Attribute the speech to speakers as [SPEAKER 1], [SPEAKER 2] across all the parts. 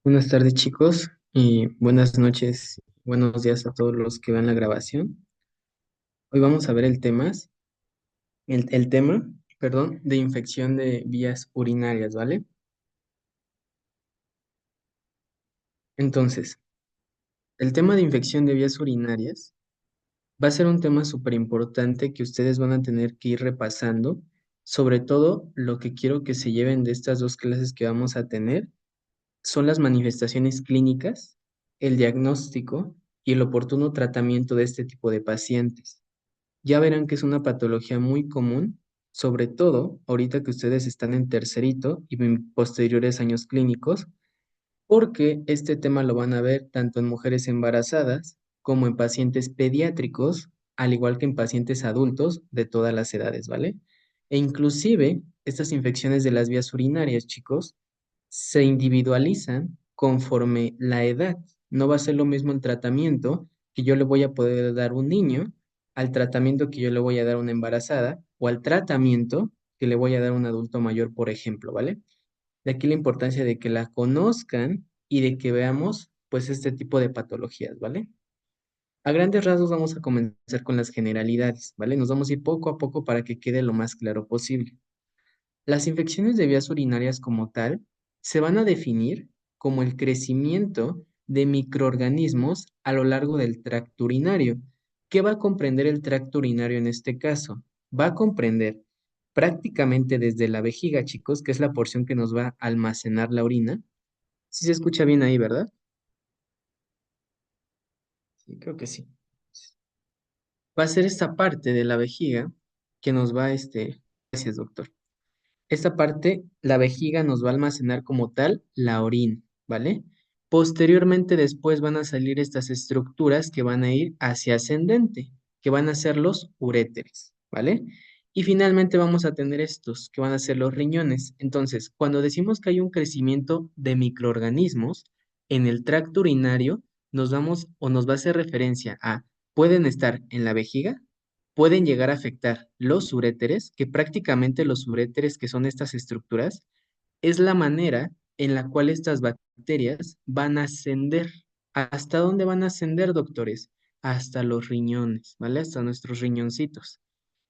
[SPEAKER 1] Buenas tardes, chicos, y buenas noches, buenos días a todos los que vean la grabación. Hoy vamos a ver el tema, perdón, de infección de vías urinarias, ¿vale? Entonces, el tema de infección de vías urinarias va a ser un tema súper importante que ustedes van a tener que ir repasando. Sobre todo, lo que quiero que se lleven de estas dos clases que vamos a tener son las manifestaciones clínicas, el diagnóstico y el oportuno tratamiento de este tipo de pacientes. Ya verán que es una patología muy común, sobre todo ahorita que ustedes están en tercerito y en posteriores años clínicos, porque este tema lo van a ver tanto en mujeres embarazadas como en pacientes pediátricos, al igual que en pacientes adultos de todas las edades, ¿vale? E inclusive estas infecciones de las vías urinarias, chicos, se individualizan conforme la edad. No va a ser lo mismo el tratamiento que yo le voy a poder dar a un niño al tratamiento que yo le voy a dar a una embarazada o al tratamiento que le voy a dar a un adulto mayor, por ejemplo, ¿vale? De aquí la importancia de que la conozcan y de que veamos, pues, este tipo de patologías, ¿vale? A grandes rasgos vamos a comenzar con las generalidades, ¿vale? Nos vamos a ir poco a poco para que quede lo más claro posible. Las infecciones de vías urinarias como tal se van a definir como el crecimiento de microorganismos a lo largo del tracto urinario. ¿Qué va a comprender el tracto urinario en este caso? Va a comprender prácticamente desde la vejiga, chicos, que es la porción que nos va a almacenar la orina. Si se escucha bien ahí, ¿verdad? Sí, creo que sí. Va a ser esta parte de la vejiga que nos va, gracias, doctor. Esta parte, la vejiga nos va a almacenar como tal la orina, ¿vale? Posteriormente, después van a salir estas estructuras que van a ir hacia ascendente, que van a ser los uréteres, ¿vale? Y finalmente vamos a tener estos, que van a ser los riñones. Entonces, cuando decimos que hay un crecimiento de microorganismos en el tracto urinario, nos vamos o nos va a hacer referencia a, pueden estar en la vejiga, pueden llegar a afectar los uréteres, que prácticamente los uréteres, que son estas estructuras, es la manera en la cual estas bacterias van a ascender. ¿Hasta dónde van a ascender, doctores? Hasta los riñones, ¿vale? Hasta nuestros riñoncitos.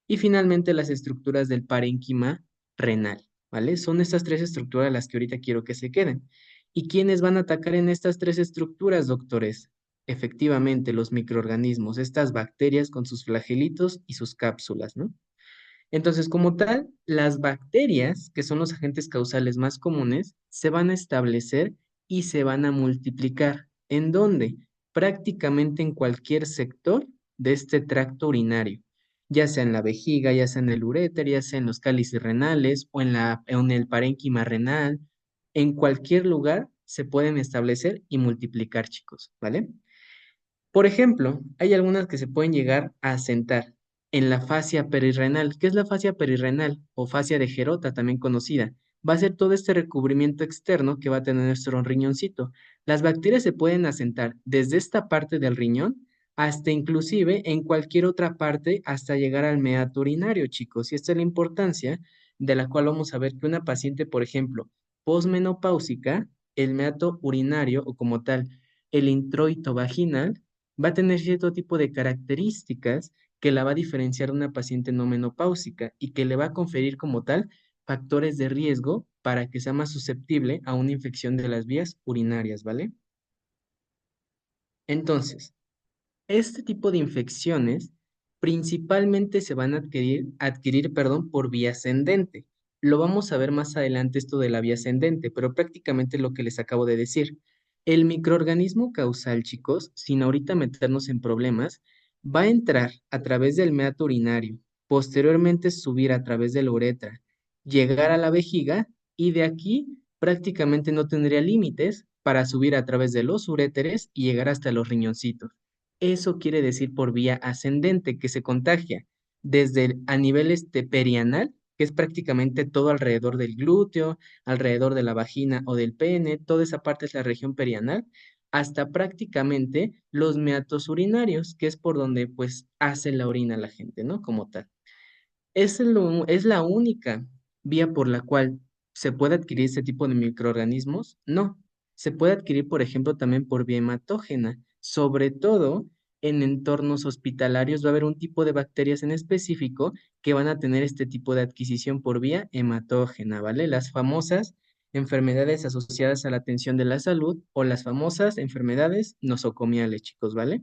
[SPEAKER 1] Y finalmente las estructuras del parénquima renal, ¿vale? Son estas tres estructuras las que ahorita quiero que se queden. ¿Y quiénes van a atacar en estas tres estructuras, doctores? Efectivamente, los microorganismos, estas bacterias con sus flagelitos y sus cápsulas, ¿no? Entonces, como tal, las bacterias, que son los agentes causales más comunes, se van a establecer y se van a multiplicar. ¿En dónde? Prácticamente en cualquier sector de este tracto urinario, ya sea en la vejiga, ya sea en el uréter, ya sea en los cálices renales o en el parénquima renal. En cualquier lugar se pueden establecer y multiplicar, chicos, ¿vale? Por ejemplo, hay algunas que se pueden llegar a asentar en la fascia perirrenal. ¿Qué es la fascia perirrenal o fascia de Gerota, también conocida? Va a ser todo este recubrimiento externo que va a tener nuestro riñoncito. Las bacterias se pueden asentar desde esta parte del riñón hasta inclusive en cualquier otra parte hasta llegar al meato urinario, chicos. Y esta es la importancia de la cual vamos a ver que una paciente, por ejemplo, posmenopáusica, el meato urinario o como tal, el introito vaginal, va a tener cierto tipo de características que la va a diferenciar de una paciente no menopáusica y que le va a conferir como tal factores de riesgo para que sea más susceptible a una infección de las vías urinarias, ¿vale? Entonces, este tipo de infecciones principalmente se van a perdón, por vía ascendente. Lo vamos a ver más adelante esto de la vía ascendente, pero prácticamente lo que les acabo de decir. El microorganismo causal, chicos, sin ahorita meternos en problemas, va a entrar a través del meato urinario, posteriormente subir a través de la uretra, llegar a la vejiga y de aquí prácticamente no tendría límites para subir a través de los uréteres y llegar hasta los riñoncitos. Eso quiere decir por vía ascendente, que se contagia a nivel perianal, que es prácticamente todo alrededor del glúteo, alrededor de la vagina o del pene, toda esa parte es la región perianal, hasta prácticamente los meatos urinarios, que es por donde pues hace la orina la gente, ¿no? Como tal. ¿Es la única vía por la cual se puede adquirir este tipo de microorganismos? No, se puede adquirir, por ejemplo, también por vía hematógena. Sobre todo en entornos hospitalarios va a haber un tipo de bacterias en específico que van a tener este tipo de adquisición por vía hematógena, ¿vale? Las famosas enfermedades asociadas a la atención de la salud o las famosas enfermedades nosocomiales, chicos, ¿vale?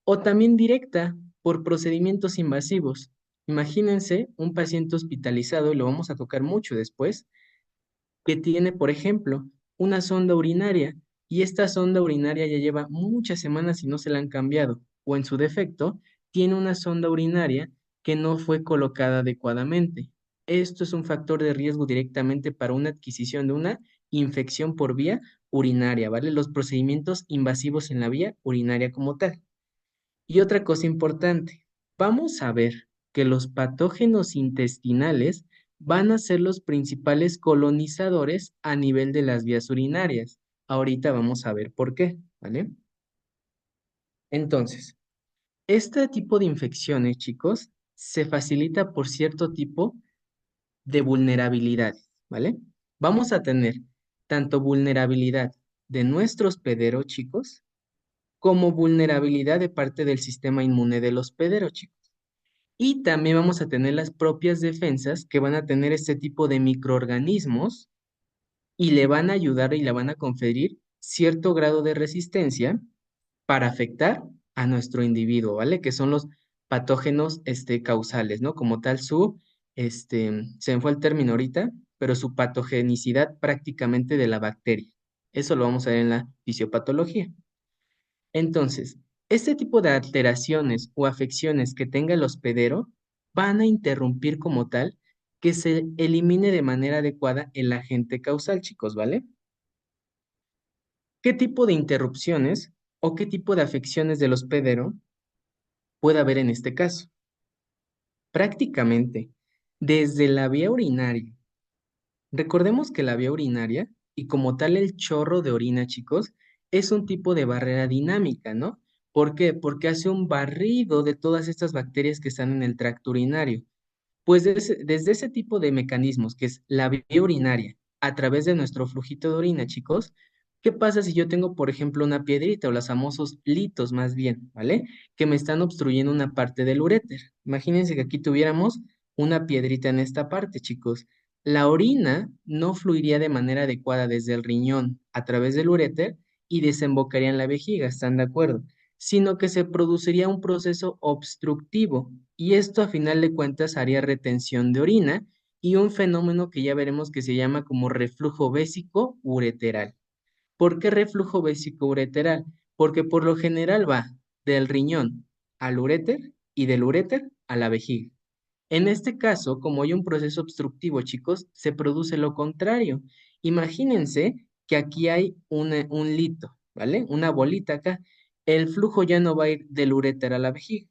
[SPEAKER 1] O también directa por procedimientos invasivos. Imagínense un paciente hospitalizado, y lo vamos a tocar mucho después, que tiene, por ejemplo, una sonda urinaria y esta sonda urinaria ya lleva muchas semanas y no se la han cambiado, o en su defecto, tiene una sonda urinaria que no fue colocada adecuadamente. Esto es un factor de riesgo directamente para una adquisición de una infección por vía urinaria, ¿vale? Los procedimientos invasivos en la vía urinaria como tal. Y otra cosa importante, vamos a ver que los patógenos intestinales van a ser los principales colonizadores a nivel de las vías urinarias. Ahorita vamos a ver por qué, ¿vale? Entonces, este tipo de infecciones, chicos, se facilita por cierto tipo de vulnerabilidad, ¿vale? Vamos a tener tanto vulnerabilidad de nuestro hospedero, chicos, como vulnerabilidad de parte del sistema inmune del hospedero, chicos. Y también vamos a tener las propias defensas que van a tener este tipo de microorganismos y le van a ayudar y le van a conferir cierto grado de resistencia para afectar a nuestro individuo, ¿vale? Que son los patógenos, causales, ¿no? Como tal, se me fue el término ahorita, pero su patogenicidad prácticamente de la bacteria. Eso lo vamos a ver en la fisiopatología. Entonces, este tipo de alteraciones o afecciones que tenga el hospedero van a interrumpir como tal que se elimine de manera adecuada el agente causal, chicos, ¿vale? ¿Qué tipo de interrupciones o qué tipo de afecciones del hospedero puede haber en este caso? Prácticamente, desde la vía urinaria. Recordemos que la vía urinaria, y como tal el chorro de orina, chicos, es un tipo de barrera dinámica, ¿no? ¿Por qué? Porque hace un barrido de todas estas bacterias que están en el tracto urinario. Pues desde ese tipo de mecanismos, que es la vía urinaria, a través de nuestro flujito de orina, chicos, ¿qué pasa si yo tengo, por ejemplo, una piedrita o los famosos litos más bien, ¿vale? Que me están obstruyendo una parte del uréter. Imagínense que aquí tuviéramos una piedrita en esta parte, chicos. La orina no fluiría de manera adecuada desde el riñón a través del uréter y desembocaría en la vejiga, ¿están de acuerdo? Sino que se produciría un proceso obstructivo y esto a final de cuentas haría retención de orina y un fenómeno que ya veremos que se llama como reflujo vésico ureteral. ¿Por qué reflujo vésico ureteral? Porque por lo general va del riñón al uréter y del uréter a la vejiga. En este caso, como hay un proceso obstructivo, chicos, se produce lo contrario. Imagínense que aquí hay un lito, ¿vale? Una bolita acá. El flujo ya no va a ir del uréter a la vejiga,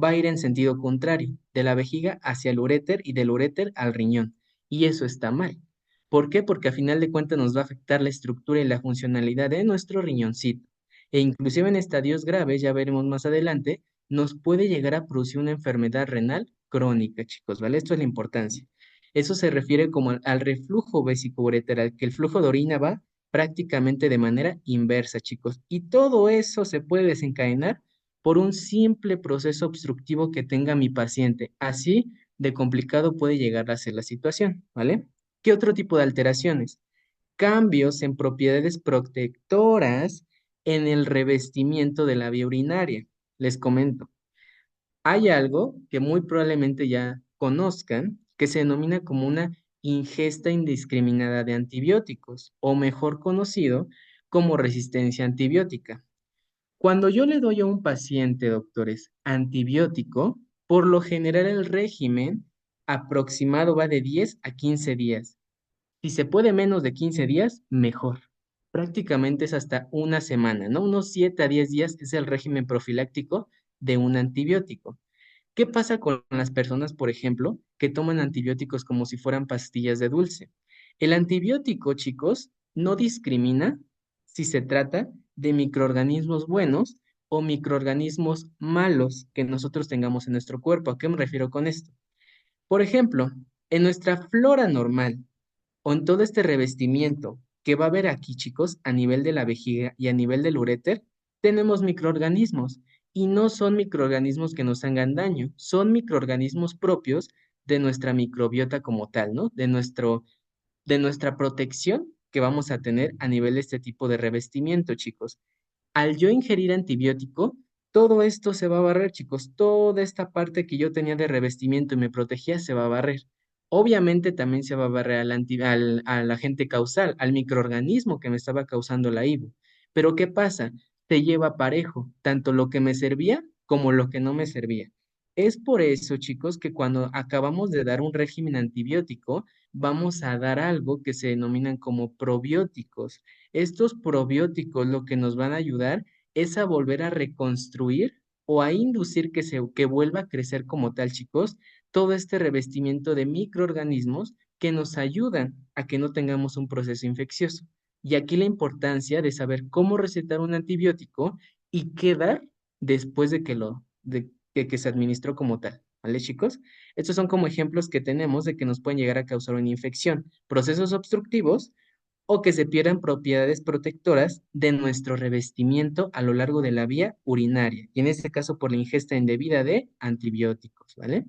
[SPEAKER 1] va a ir en sentido contrario, de la vejiga hacia el uréter y del uréter al riñón. Y eso está mal. ¿Por qué? Porque a final de cuentas nos va a afectar la estructura y la funcionalidad de nuestro riñoncito. E inclusive en estadios graves, ya veremos más adelante, nos puede llegar a producir una enfermedad renal crónica, chicos, ¿vale? Esto es la importancia. Eso se refiere como al reflujo vesicoureteral, que el flujo de orina va prácticamente de manera inversa, chicos. Y todo eso se puede desencadenar por un simple proceso obstructivo que tenga mi paciente. Así de complicado puede llegar a ser la situación, ¿vale? ¿Qué otro tipo de alteraciones? Cambios en propiedades protectoras en el revestimiento de la vía urinaria. Les comento. Hay algo que muy probablemente ya conozcan que se denomina como una ingesta indiscriminada de antibióticos, o mejor conocido como resistencia antibiótica. Cuando yo le doy a un paciente, doctores, antibiótico, por lo general el régimen aproximado va de 10 a 15 días. Si se puede menos de 15 días, mejor. Prácticamente es hasta una semana, ¿no? Unos 7 a 10 días es el régimen profiláctico de un antibiótico. ¿Qué pasa con las personas, por ejemplo, que toman antibióticos como si fueran pastillas de dulce? El antibiótico, chicos, no discrimina si se trata de microorganismos buenos o microorganismos malos que nosotros tengamos en nuestro cuerpo. ¿A qué me refiero con esto? Por ejemplo, en nuestra flora normal o en todo este revestimiento que va a haber aquí, chicos, a nivel de la vejiga y a nivel del uréter, tenemos microorganismos y no son microorganismos que nos hagan daño, son microorganismos propios de nuestra microbiota como tal, ¿no? De nuestra protección que vamos a tener a nivel de este tipo de revestimiento, chicos. Al yo ingerir antibiótico, todo esto se va a barrer, chicos. Toda esta parte que yo tenía de revestimiento y me protegía se va a barrer. Obviamente también se va a barrer al agente causal, al microorganismo que me estaba causando la IBU. Pero ¿qué pasa? Se lleva parejo, tanto lo que me servía como lo que no me servía. Es por eso, chicos, que cuando acabamos de dar un régimen antibiótico, vamos a dar algo que se denominan como probióticos. Estos probióticos lo que nos van a ayudar es a volver a reconstruir o a inducir que vuelva a crecer como tal, chicos, todo este revestimiento de microorganismos que nos ayudan a que no tengamos un proceso infeccioso. Y aquí la importancia de saber cómo recetar un antibiótico y qué dar después de que se administró como tal. ¿Vale, chicos? Estos son como ejemplos que tenemos de que nos pueden llegar a causar una infección. Procesos obstructivos o que se pierdan propiedades protectoras de nuestro revestimiento a lo largo de la vía urinaria, y en este caso por la ingesta indebida de antibióticos, ¿vale?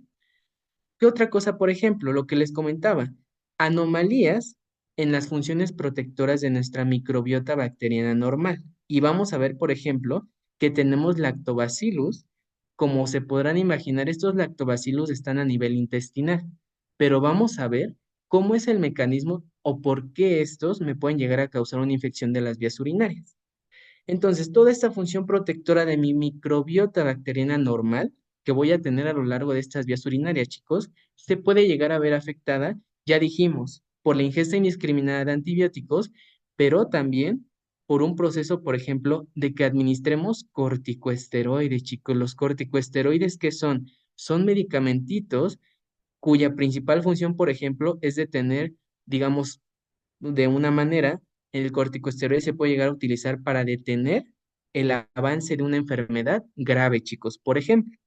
[SPEAKER 1] ¿Qué otra cosa, por ejemplo? Lo que les comentaba, anomalías en las funciones protectoras de nuestra microbiota bacteriana normal. Y vamos a ver, por ejemplo, que tenemos lactobacillus. Como se podrán imaginar, estos lactobacillus están a nivel intestinal, pero vamos a ver cómo es el mecanismo o por qué estos me pueden llegar a causar una infección de las vías urinarias. Entonces, toda esta función protectora de mi microbiota bacteriana normal que voy a tener a lo largo de estas vías urinarias, chicos, se puede llegar a ver afectada, ya dijimos, por la ingesta indiscriminada de antibióticos, pero también por un proceso, por ejemplo, de que administremos corticosteroides, chicos. Los corticosteroides, ¿qué son? Son medicamentitos cuya principal función, por ejemplo, es detener, digamos, de una manera, el corticosteroide se puede llegar a utilizar para detener el avance de una enfermedad grave, chicos, por ejemplo.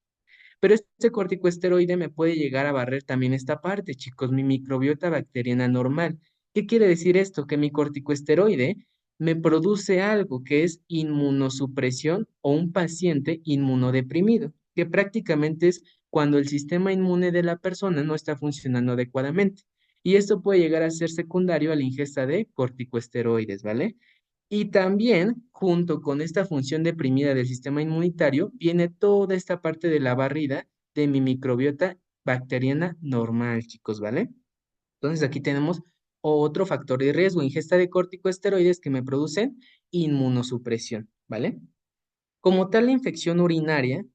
[SPEAKER 1] Pero este corticosteroide me puede llegar a barrer también esta parte, chicos, mi microbiota bacteriana normal. ¿Qué quiere decir esto? Que mi corticosteroide me produce algo que es inmunosupresión o un paciente inmunodeprimido, que prácticamente es cuando el sistema inmune de la persona no está funcionando adecuadamente. Y esto puede llegar a ser secundario a la ingesta de corticosteroides, ¿vale? Y también, junto con esta función deprimida del sistema inmunitario, viene toda esta parte de la barrida de mi microbiota bacteriana normal, chicos, ¿vale? Entonces aquí tenemos otro factor de riesgo, ingesta de corticosteroides que me producen inmunosupresión, ¿vale? Como tal, la infección urinaria,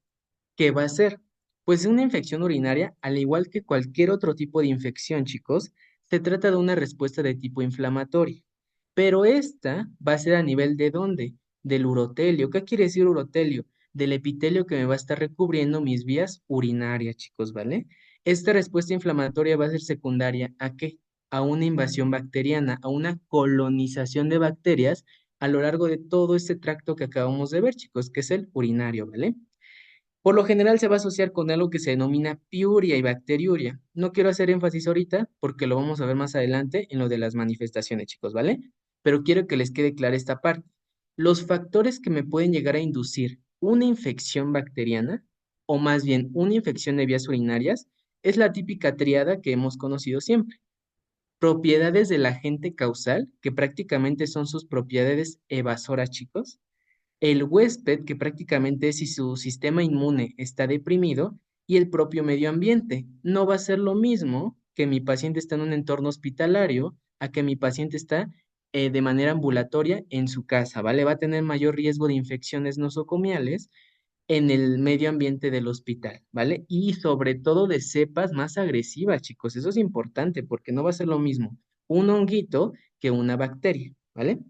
[SPEAKER 1] ¿qué va a ser? Pues una infección urinaria, al igual que cualquier otro tipo de infección, chicos, se trata de una respuesta de tipo inflamatorio. Pero esta va a ser a nivel de ¿dónde? Del urotelio. ¿Qué quiere decir urotelio? Del epitelio que me va a estar recubriendo mis vías urinarias, chicos, ¿vale? Esta respuesta inflamatoria va a ser secundaria ¿a qué? A una invasión bacteriana, a una colonización de bacterias a lo largo de todo este tracto que acabamos de ver, chicos, que es el urinario, ¿vale? Por lo general se va a asociar con algo que se denomina piuria y bacteriuria. No quiero hacer énfasis ahorita porque lo vamos a ver más adelante en lo de las manifestaciones, chicos, ¿vale? Pero quiero que les quede clara esta parte. Los factores que me pueden llegar a inducir una infección bacteriana, o más bien una infección de vías urinarias, es la típica triada que hemos conocido siempre. Propiedades del agente causal, que prácticamente son sus propiedades evasoras, chicos, el huésped, que prácticamente es si su sistema inmune está deprimido, y el propio medio ambiente. No va a ser lo mismo que mi paciente está en un entorno hospitalario a que mi paciente está de manera ambulatoria en su casa, ¿vale? Va a tener mayor riesgo de infecciones nosocomiales en el medio ambiente del hospital, ¿vale? Y sobre todo de cepas más agresivas, chicos. Eso es importante porque no va a ser lo mismo un honguito que una bacteria, ¿vale?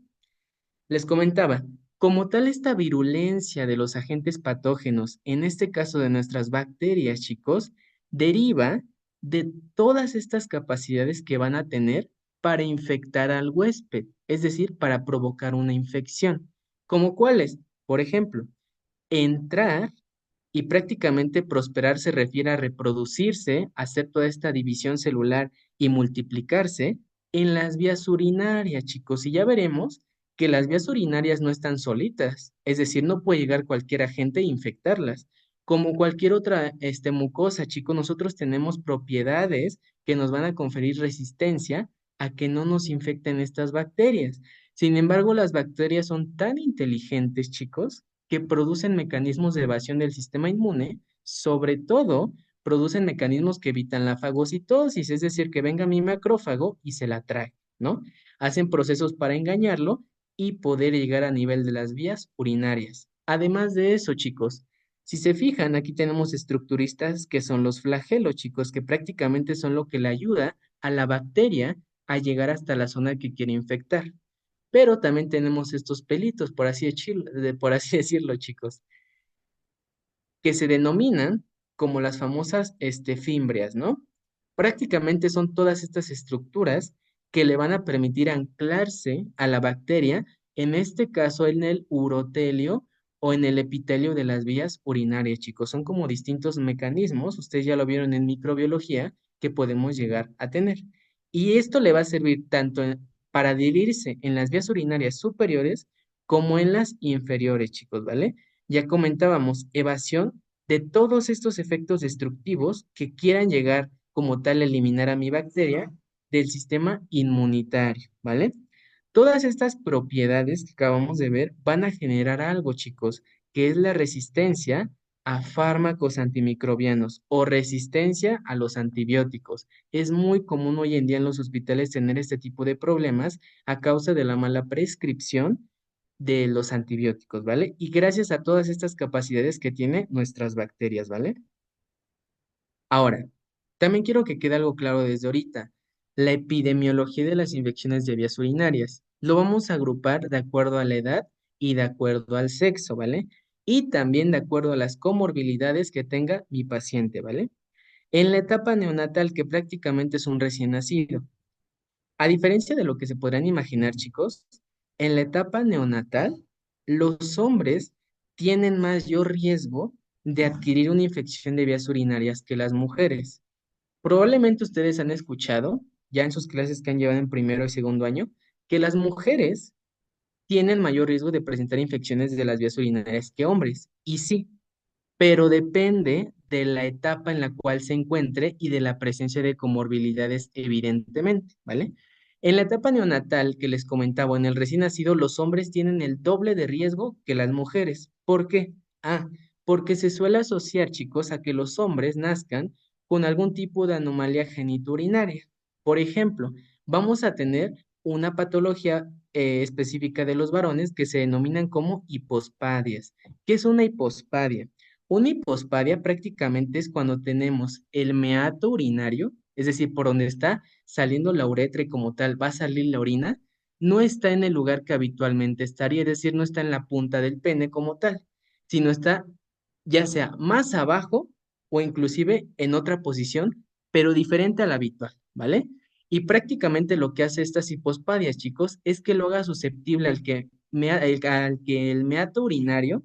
[SPEAKER 1] Les comentaba, como tal esta virulencia de los agentes patógenos, en este caso de nuestras bacterias, chicos, deriva de todas estas capacidades que van a tener para infectar al huésped, es decir, para provocar una infección. ¿Como cuáles? Por ejemplo, entrar y prácticamente prosperar se refiere a reproducirse, hacer toda esta división celular y multiplicarse en las vías urinarias, chicos, y ya veremos que las vías urinarias no están solitas, es decir, no puede llegar cualquier agente e infectarlas. Como cualquier otra mucosa, chicos, nosotros tenemos propiedades que nos van a conferir resistencia a que no nos infecten estas bacterias. Sin embargo, las bacterias son tan inteligentes, chicos, que producen mecanismos de evasión del sistema inmune, sobre todo producen mecanismos que evitan la fagocitosis, es decir, que venga mi macrófago y se la trae, ¿no? Hacen procesos para engañarlo y poder llegar a nivel de las vías urinarias. Además de eso, chicos, si se fijan, aquí tenemos estructuristas que son los flagelos, chicos, que prácticamente son lo que le ayuda a la bacteria a llegar hasta la zona que quiere infectar. Pero también tenemos estos pelitos, por así decirlo, chicos, que se denominan como las famosas fimbrias, ¿no? Prácticamente son todas estas estructuras que le van a permitir anclarse a la bacteria, en este caso en el urotelio o en el epitelio de las vías urinarias, chicos. Son como distintos mecanismos, ustedes ya lo vieron en microbiología, que podemos llegar a tener. Y esto le va a servir tanto para adherirse en las vías urinarias superiores como en las inferiores, chicos, ¿vale? Ya comentábamos, evasión de todos estos efectos destructivos que quieran llegar como tal a eliminar a mi bacteria del sistema inmunitario, ¿vale? Todas estas propiedades que acabamos de ver van a generar algo, chicos, que es la resistencia a fármacos antimicrobianos o resistencia a los antibióticos. Es muy común hoy en día en los hospitales tener este tipo de problemas a causa de la mala prescripción de los antibióticos, ¿vale? Y gracias a todas estas capacidades que tiene nuestras bacterias, ¿vale? Ahora, también quiero que quede algo claro desde ahorita. La epidemiología de las infecciones de vías urinarias lo vamos a agrupar de acuerdo a la edad y de acuerdo al sexo, ¿vale? Y también de acuerdo a las comorbilidades que tenga mi paciente, ¿vale? En la etapa neonatal, que prácticamente es un recién nacido, a diferencia de lo que se podrán imaginar, chicos, en la etapa neonatal, los hombres tienen mayor riesgo de adquirir una infección de vías urinarias que las mujeres. Probablemente ustedes han escuchado, ya en sus clases que han llevado en primero y segundo año, que las mujeres tienen mayor riesgo de presentar infecciones de las vías urinarias que hombres. Y sí, pero depende de la etapa en la cual se encuentre y de la presencia de comorbilidades, evidentemente, ¿vale? En la etapa neonatal que les comentaba, en el recién nacido, los hombres tienen el doble de riesgo que las mujeres. ¿Por qué? Ah, porque se suele asociar, chicos, a que los hombres nazcan con algún tipo de anomalía genitourinaria. Por ejemplo, vamos a tener una patología específica de los varones que se denominan como hipospadias. ¿Qué es una hipospadia? Una hipospadia prácticamente es cuando tenemos el meato urinario, es decir, por donde está saliendo la uretra y como tal va a salir la orina, no está en el lugar que habitualmente estaría, es decir, no está en la punta del pene como tal, sino está ya sea más abajo o inclusive en otra posición, pero diferente a la habitual, ¿vale? Y prácticamente lo que hace estas hipospadias, chicos, es que lo haga susceptible al que el meato urinario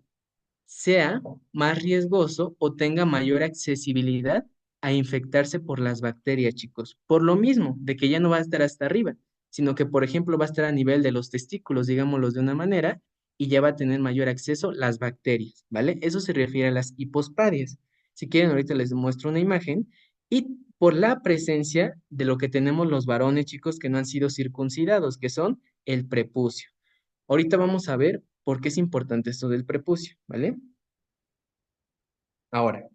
[SPEAKER 1] sea más riesgoso o tenga mayor accesibilidad a infectarse por las bacterias, chicos. Por lo mismo, de que ya no va a estar hasta arriba, sino que, por ejemplo, va a estar a nivel de los testículos, digámoslos de una manera, y ya va a tener mayor acceso las bacterias, ¿vale? Eso se refiere a las hipospadias. Si quieren, ahorita les muestro una imagen. Y por la presencia de lo que tenemos los varones, chicos, que no han sido circuncidados, que son el prepucio. Ahorita vamos a ver por qué es importante esto del prepucio, ¿vale? Ahora,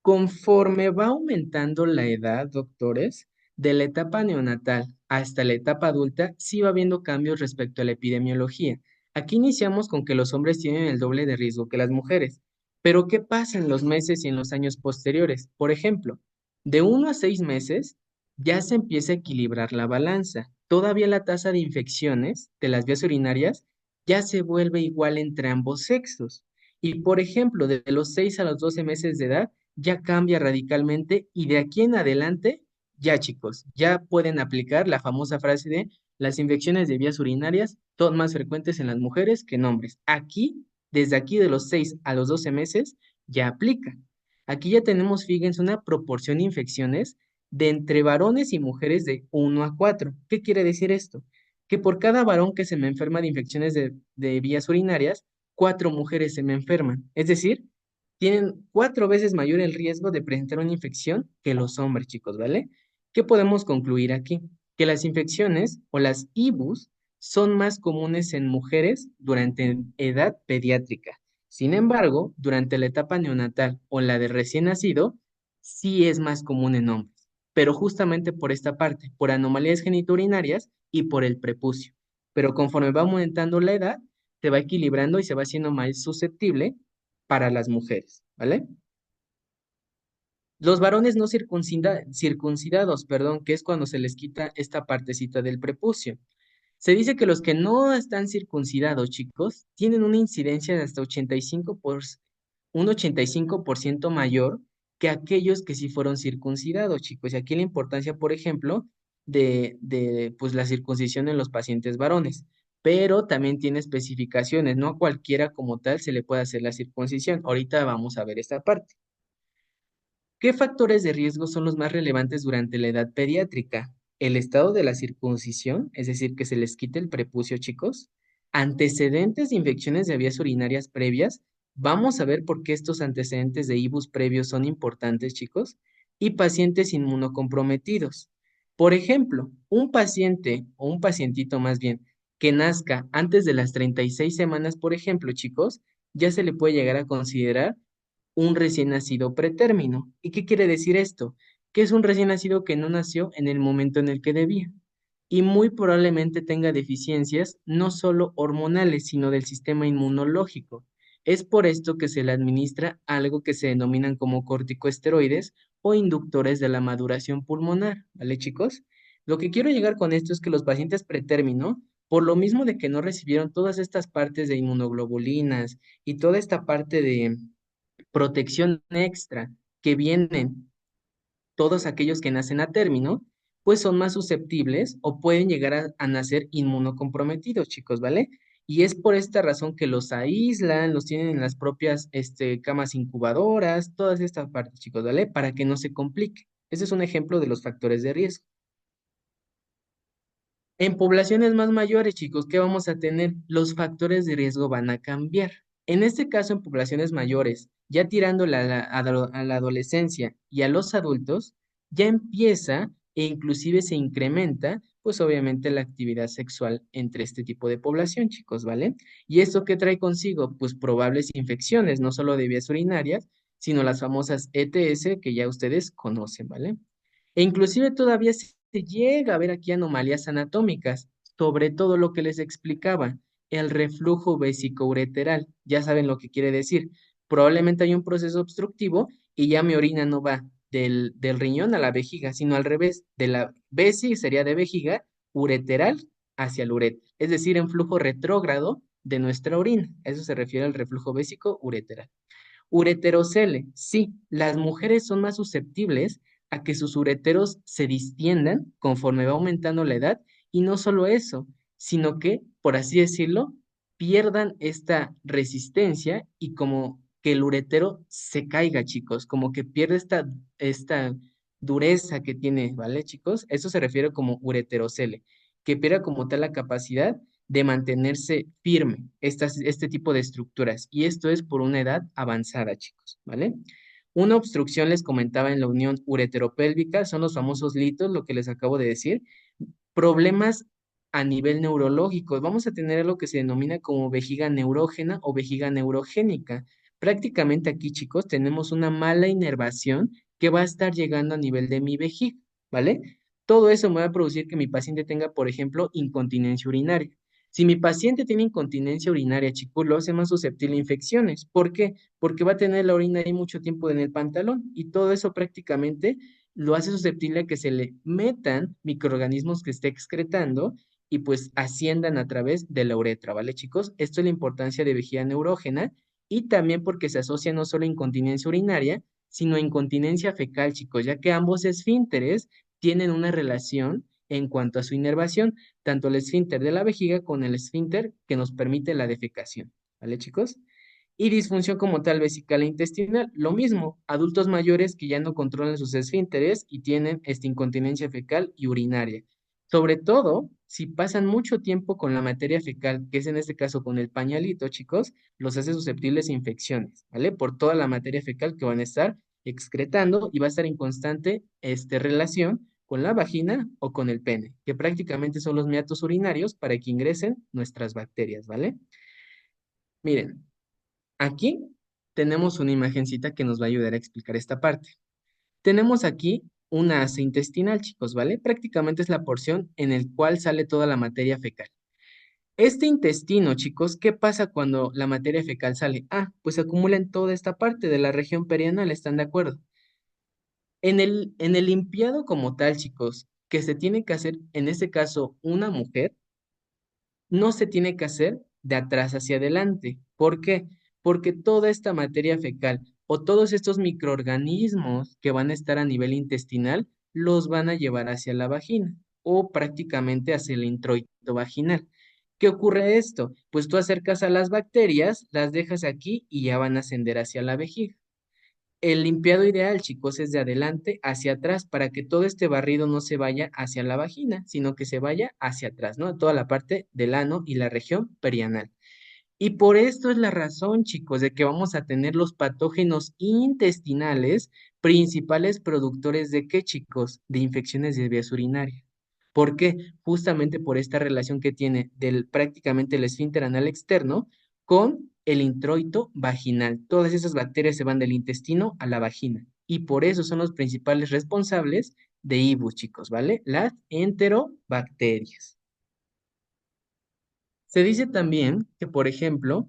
[SPEAKER 1] conforme va aumentando la edad, doctores, de la etapa neonatal hasta la etapa adulta, sí va habiendo cambios respecto a la epidemiología. Aquí iniciamos con que los hombres tienen el doble de riesgo que las mujeres. Pero ¿qué pasa en los meses y en los años posteriores? Por ejemplo, de 1 a 6 meses ya se empieza a equilibrar la balanza. Todavía la tasa de infecciones de las vías urinarias ya se vuelve igual entre ambos sexos. Y por ejemplo, de los 6 a los 12 meses de edad, ya cambia radicalmente y de aquí en adelante, ya chicos, ya pueden aplicar la famosa frase de las infecciones de vías urinarias son más frecuentes en las mujeres que en hombres. Aquí, desde aquí de los 6 a los 12 meses, ya aplica. Aquí ya tenemos, fíjense, una proporción de infecciones de entre varones y mujeres de 1 a 4. ¿Qué quiere decir esto? Que por cada varón que se me enferma de infecciones de vías urinarias, 4 mujeres se me enferman. Es decir, tienen 4 veces mayor el riesgo de presentar una infección que los hombres, chicos, ¿vale? ¿Qué podemos concluir aquí? Que las infecciones o las IBUs son más comunes en mujeres durante edad pediátrica. Sin embargo, durante la etapa neonatal o la de recién nacido, sí es más común en hombres, pero justamente por esta parte, por anomalías genitourinarias y por el prepucio. Pero conforme va aumentando la edad, se va equilibrando y se va haciendo más susceptible para las mujeres, ¿vale? Los varones no circuncidados, perdón, que es cuando se les quita esta partecita del prepucio. Se dice que los que no están circuncidados, chicos, tienen una incidencia de hasta 85% mayor que aquellos que sí fueron circuncidados, chicos. Y aquí la importancia, por ejemplo, de pues, la circuncisión en los pacientes varones. Pero también tiene especificaciones, no a cualquiera como tal se le puede hacer la circuncisión. Ahorita vamos a ver esta parte. ¿Qué factores de riesgo son los más relevantes durante la edad pediátrica? El estado de la circuncisión, es decir, que se les quite el prepucio, chicos. Antecedentes de infecciones de vías urinarias previas. Vamos a ver por qué estos antecedentes de IBUS previos son importantes, chicos. Y pacientes inmunocomprometidos. Por ejemplo, un paciente o un pacientito más bien que nazca antes de las 36 semanas, por ejemplo, chicos, ya se le puede llegar a considerar un recién nacido pretérmino. ¿Y qué quiere decir esto? Que es un recién nacido que no nació en el momento en el que debía y muy probablemente tenga deficiencias no solo hormonales, sino del sistema inmunológico. Es por esto que se le administra algo que se denominan como corticosteroides o inductores de la maduración pulmonar, ¿vale, chicos? Lo que quiero llegar con esto es que los pacientes pretérmino, por lo mismo de que no recibieron todas estas partes de inmunoglobulinas y toda esta parte de protección extra que vienen todos aquellos que nacen a término, pues son más susceptibles o pueden llegar a nacer inmunocomprometidos, chicos, ¿vale? Y es por esta razón que los aíslan, los tienen en las propias camas incubadoras, todas estas partes, chicos, ¿vale? Para que no se complique. Ese es un ejemplo de los factores de riesgo. En poblaciones más mayores, chicos, ¿qué vamos a tener? Los factores de riesgo van a cambiar. En este caso, en poblaciones mayores, ya tirándole a la adolescencia y a los adultos, ya empieza e inclusive se incrementa, pues obviamente la actividad sexual entre este tipo de población, chicos, ¿vale? ¿Y esto qué trae consigo? Pues probables infecciones, no solo de vías urinarias, sino las famosas ETS que ya ustedes conocen, ¿vale? E inclusive todavía se llega a ver aquí anomalías anatómicas, sobre todo lo que les explicaba, el reflujo vesicoureteral. Ya saben lo que quiere decir. Probablemente hay un proceso obstructivo y ya mi orina no va del riñón a la vejiga, sino al revés, de la vesi sería de vejiga, ureteral hacia el ureter, es decir, en flujo retrógrado de nuestra orina. Eso se refiere al reflujo vésico ureteral. Ureterocele, sí, las mujeres son más susceptibles a que sus ureteros se distiendan conforme va aumentando la edad y no solo eso, sino que, por así decirlo, pierdan esta resistencia y como que el uretero se caiga, chicos, como que pierde esta dureza que tiene, ¿vale, chicos? Eso se refiere como ureterocele, que pierda como tal la capacidad de mantenerse firme este tipo de estructuras. Y esto es por una edad avanzada, chicos, ¿vale? Una obstrucción, les comentaba, en la unión ureteropélvica, son los famosos litos, lo que les acabo de decir. Problemas a nivel neurológico. Vamos a tener lo que se denomina como vejiga neurógena o vejiga neurogénica. Prácticamente aquí, chicos, tenemos una mala inervación que va a estar llegando a nivel de mi vejiga, ¿vale? Todo eso me va a producir que mi paciente tenga, por ejemplo, incontinencia urinaria. Si mi paciente tiene incontinencia urinaria, chicos, lo hace más susceptible a infecciones. ¿Por qué? Porque va a tener la orina ahí mucho tiempo en el pantalón y todo eso prácticamente lo hace susceptible a que se le metan microorganismos que esté excretando y pues asciendan a través de la uretra, ¿vale, chicos? Esto es la importancia de vejiga neurógena y también porque se asocia no solo a incontinencia urinaria, sino a incontinencia fecal, chicos, ya que ambos esfínteres tienen una relación en cuanto a su inervación, tanto el esfínter de la vejiga con el esfínter que nos permite la defecación, ¿vale, chicos? Y disfunción como tal vesical e intestinal, lo mismo, adultos mayores que ya no controlan sus esfínteres y tienen incontinencia fecal y urinaria. Sobre todo, si pasan mucho tiempo con la materia fecal, que es en este caso con el pañalito, chicos, los hace susceptibles a infecciones, ¿vale? Por toda la materia fecal que van a estar excretando y va a estar en constante relación con la vagina o con el pene, que prácticamente son los meatos urinarios para que ingresen nuestras bacterias, ¿vale? Miren, aquí tenemos una imagencita que nos va a ayudar a explicar esta parte. Tenemos aquí una asa intestinal, chicos, ¿vale? Prácticamente es la porción en el cual sale toda la materia fecal. Este intestino, chicos, ¿qué pasa cuando la materia fecal sale? Ah, pues se acumula en toda esta parte de la región perianal, ¿están de acuerdo? En el limpiado como tal, chicos, que se tiene que hacer, en este caso, una mujer, no se tiene que hacer de atrás hacia adelante. ¿Por qué? Porque toda esta materia fecal o todos estos microorganismos que van a estar a nivel intestinal los van a llevar hacia la vagina o prácticamente hacia el introito vaginal. ¿Qué ocurre esto? Pues tú acercas a las bacterias, las dejas aquí y ya van a ascender hacia la vejiga. El limpiado ideal, chicos, es de adelante hacia atrás para que todo este barrido no se vaya hacia la vagina, sino que se vaya hacia atrás, ¿no? Toda la parte del ano y la región perianal. Y por esto es la razón, chicos, de que vamos a tener los patógenos intestinales principales productores de qué, chicos, de infecciones de vías urinarias. ¿Por qué? Justamente por esta relación que tiene del prácticamente el esfínter anal externo con el introito vaginal. Todas esas bacterias se van del intestino a la vagina y por eso son los principales responsables de IBUS, chicos, ¿vale? Las enterobacterias. Se dice también que, por ejemplo,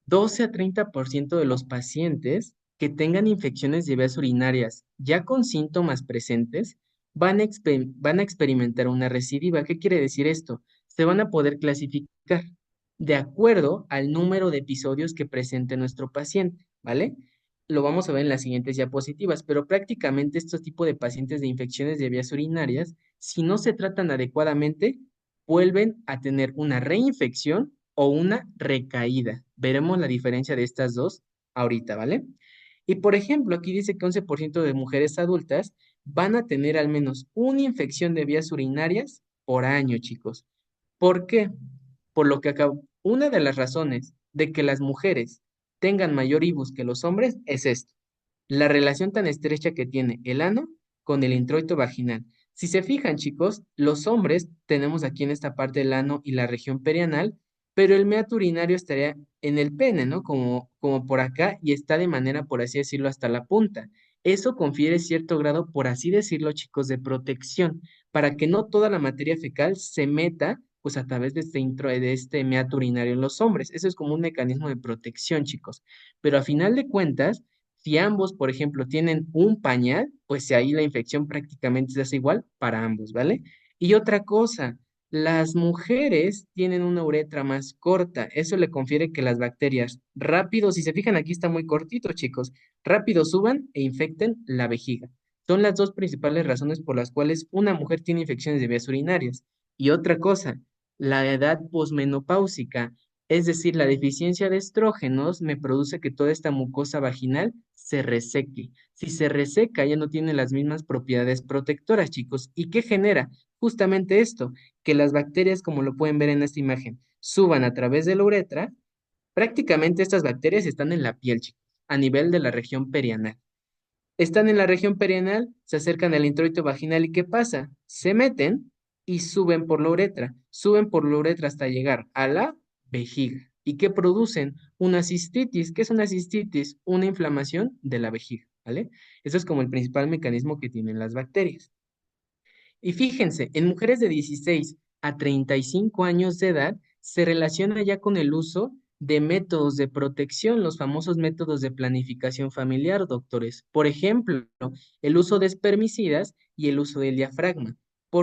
[SPEAKER 1] 12 a 30% de los pacientes que tengan infecciones de vías urinarias ya con síntomas presentes van a experimentar una recidiva. ¿Qué quiere decir esto? Se van a poder clasificar de acuerdo al número de episodios que presente nuestro paciente, ¿vale? Lo vamos a ver en las siguientes diapositivas, pero prácticamente estos tipos de pacientes de infecciones de vías urinarias, si no se tratan adecuadamente, vuelven a tener una reinfección o una recaída. Veremos la diferencia de estas dos ahorita, ¿vale? Y por ejemplo, aquí dice que 11% de mujeres adultas van a tener al menos una infección de vías urinarias por año, chicos. ¿Por qué? Por lo que acabo. Una de las razones de que las mujeres tengan mayor IBUS que los hombres es esto, la relación tan estrecha que tiene el ano con el introito vaginal. Si se fijan, chicos, los hombres tenemos aquí en esta parte el ano y la región perianal, pero el meato urinario estaría en el pene, ¿no? Como por acá y está de manera, por así decirlo, hasta la punta. Eso confiere cierto grado, por así decirlo, chicos, de protección, para que no toda la materia fecal se meta, pues a través de de este meato urinario en los hombres. Eso es como un mecanismo de protección, chicos. Pero a final de cuentas, si ambos, por ejemplo, tienen un pañal, pues ahí la infección prácticamente se hace igual para ambos, ¿vale? Y otra cosa, las mujeres tienen una uretra más corta. Eso le confiere que las bacterias rápido, si se fijan aquí está muy cortito, chicos, rápido suban e infecten la vejiga. Son las dos principales razones por las cuales una mujer tiene infecciones de vías urinarias. Y otra cosa, la edad posmenopáusica. Es decir, la deficiencia de estrógenos me produce que toda esta mucosa vaginal se reseque. Si se reseca, ya no tiene las mismas propiedades protectoras, chicos. ¿Y qué genera? Justamente esto, que las bacterias, como lo pueden ver en esta imagen, suban a través de la uretra. Prácticamente estas bacterias están en la piel, chicos, a nivel de la región perianal. Están en la región perianal, se acercan al introito vaginal y ¿qué pasa? Se meten y suben por la uretra hasta llegar a la vejiga. ¿Y qué producen? Una cistitis. ¿Qué es una cistitis? Una inflamación de la vejiga, ¿vale? Eso es como el principal mecanismo que tienen las bacterias. Y fíjense, en mujeres de 16 a 35 años de edad se relaciona ya con el uso de métodos de protección, los famosos métodos de planificación familiar, doctores. Por ejemplo, el uso de espermicidas y el uso del diafragma.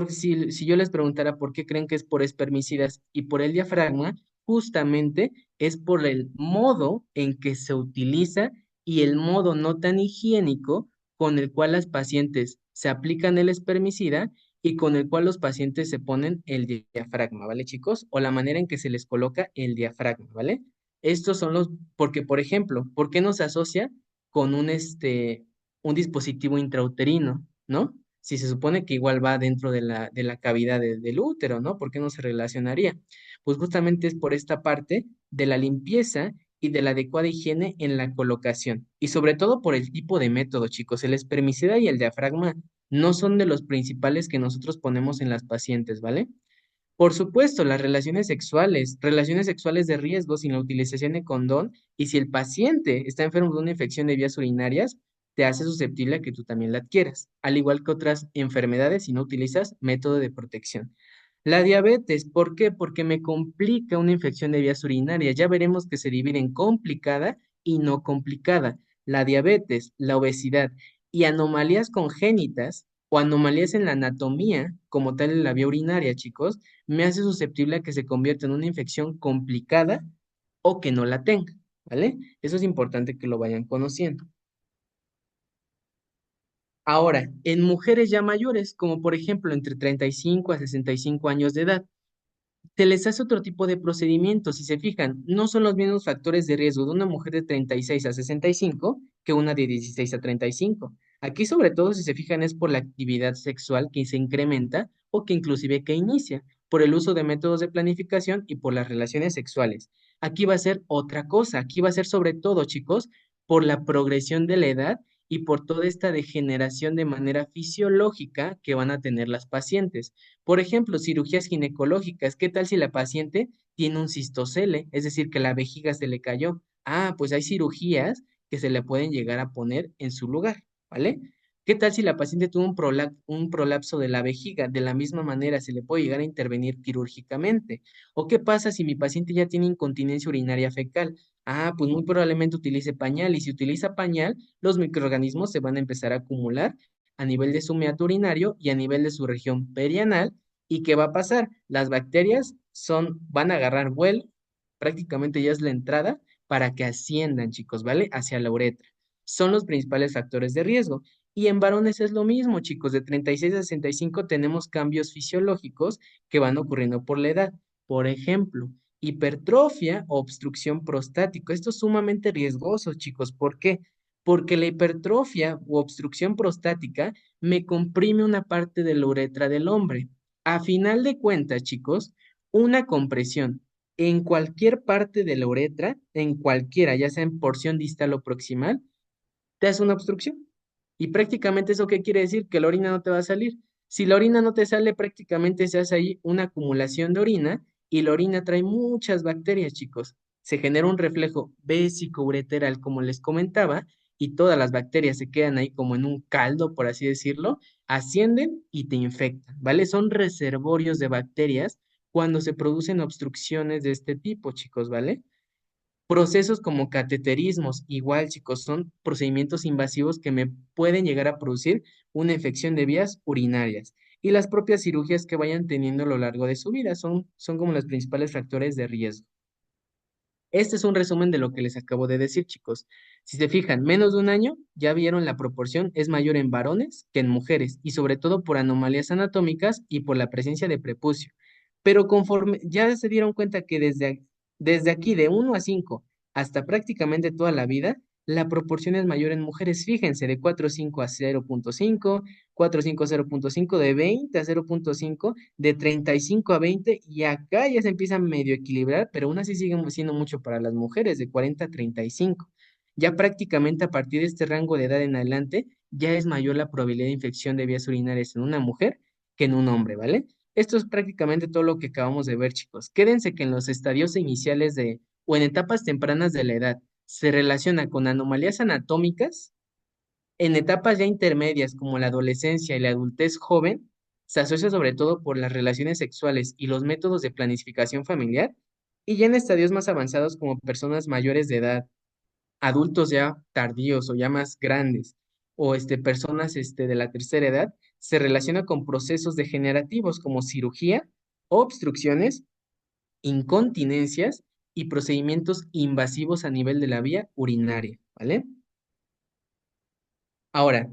[SPEAKER 1] Si yo les preguntara por qué creen que es por espermicidas y por el diafragma, justamente es por el modo en que se utiliza y el modo no tan higiénico con el cual las pacientes se aplican el espermicida y con el cual los pacientes se ponen el diafragma, ¿vale, chicos? O la manera en que se les coloca el diafragma, ¿vale? Estos son los, porque por ejemplo, ¿por qué no se asocia con un dispositivo intrauterino, ¿no? Si se supone que igual va dentro de la cavidad del útero, ¿no? ¿Por qué no se relacionaría? Pues justamente es por esta parte de la limpieza y de la adecuada higiene en la colocación. Y sobre todo por el tipo de método, chicos. El espermicida y el diafragma no son de los principales que nosotros ponemos en las pacientes, ¿vale? Por supuesto, las relaciones sexuales de riesgo sin la utilización de condón y si el paciente está enfermo de una infección de vías urinarias, te hace susceptible a que tú también la adquieras, al igual que otras enfermedades si no utilizas método de protección. La diabetes, ¿por qué? Porque me complica una infección de vías urinarias. Ya veremos que se divide en complicada y no complicada. La diabetes, la obesidad y anomalías congénitas o anomalías en la anatomía, como tal en la vía urinaria, chicos, me hace susceptible a que se convierta en una infección complicada o que no la tenga, ¿vale? Eso es importante que lo vayan conociendo. Ahora, en mujeres ya mayores, como por ejemplo entre 35 a 65 años de edad, se les hace otro tipo de procedimientos. Si se fijan, no son los mismos factores de riesgo de una mujer de 36 a 65 que una de 16 a 35. Aquí, sobre todo, si se fijan, es por la actividad sexual que se incrementa o que inclusive que inicia, por el uso de métodos de planificación y por las relaciones sexuales. Aquí va a ser otra cosa. Aquí va a ser sobre todo, chicos, por la progresión de la edad y por toda esta degeneración de manera fisiológica que van a tener las pacientes. Por ejemplo, cirugías ginecológicas. ¿Qué tal si la paciente tiene un cistocele? Es decir, que la vejiga se le cayó. Ah, pues hay cirugías que se le pueden llegar a poner en su lugar, ¿vale? ¿Qué tal si la paciente tuvo un prolapso de la vejiga? De la misma manera, se le puede llegar a intervenir quirúrgicamente. ¿O qué pasa si mi paciente ya tiene incontinencia urinaria fecal? Ah, pues muy probablemente utilice pañal y si utiliza pañal, los microorganismos se van a empezar a acumular a nivel de su meato urinario y a nivel de su región perianal. ¿Y qué va a pasar? Las bacterias van a agarrar vuelo, prácticamente ya es la entrada para que asciendan, chicos, ¿vale? Hacia la uretra. Son los principales factores de riesgo. Y en varones es lo mismo, chicos, de 36 a 65 tenemos cambios fisiológicos que van ocurriendo por la edad. Por ejemplo, hipertrofia o obstrucción prostática. Esto es sumamente riesgoso, chicos. ¿Por qué? Porque la hipertrofia u obstrucción prostática me comprime una parte de la uretra del hombre. A final de cuentas, chicos, una compresión en cualquier parte de la uretra, en cualquiera, ya sea en porción distal o proximal, te hace una obstrucción. Y prácticamente eso qué quiere decir? Que la orina no te va a salir. Si la orina no te sale, prácticamente se hace ahí una acumulación de orina y la orina trae muchas bacterias, chicos. Se genera un reflejo vésico-ureteral, como les comentaba, y todas las bacterias se quedan ahí como en un caldo, por así decirlo, ascienden y te infectan, ¿vale? Son reservorios de bacterias cuando se producen obstrucciones de este tipo, chicos, ¿vale? Procesos como cateterismos, igual, chicos, son procedimientos invasivos que me pueden llegar a producir una infección de vías urinarias. Y las propias cirugías que vayan teniendo a lo largo de su vida son como los principales factores de riesgo. Este es un resumen de lo que les acabo de decir, chicos. Si se fijan, menos de un año, ya vieron la proporción es mayor en varones que en mujeres, y sobre todo por anomalías anatómicas y por la presencia de prepucio. Pero conforme ya se dieron cuenta que desde aquí, de 1 a 5 hasta prácticamente toda la vida, la proporción es mayor en mujeres. Fíjense, de 4,5 a 0,5, 4,5 a 0,5, de 20 a 0,5, de 35 a 20 y acá ya se empieza a medio equilibrar, pero aún así sigue siendo mucho para las mujeres, de 40 a 35. Ya prácticamente a partir de este rango de edad en adelante, ya es mayor la probabilidad de infección de vías urinarias en una mujer que en un hombre, ¿vale? Esto es prácticamente todo lo que acabamos de ver, chicos. Quédense que en los estadios iniciales o en etapas tempranas de la edad se relaciona con anomalías anatómicas. En etapas ya intermedias como la adolescencia y la adultez joven, se asocia sobre todo por las relaciones sexuales y los métodos de planificación familiar, y ya en estadios más avanzados como personas mayores de edad, adultos ya tardíos o ya más grandes, o personas de la tercera edad, se relaciona con procesos degenerativos como cirugía, obstrucciones, incontinencias y procedimientos invasivos a nivel de la vía urinaria, ¿vale? Ahora,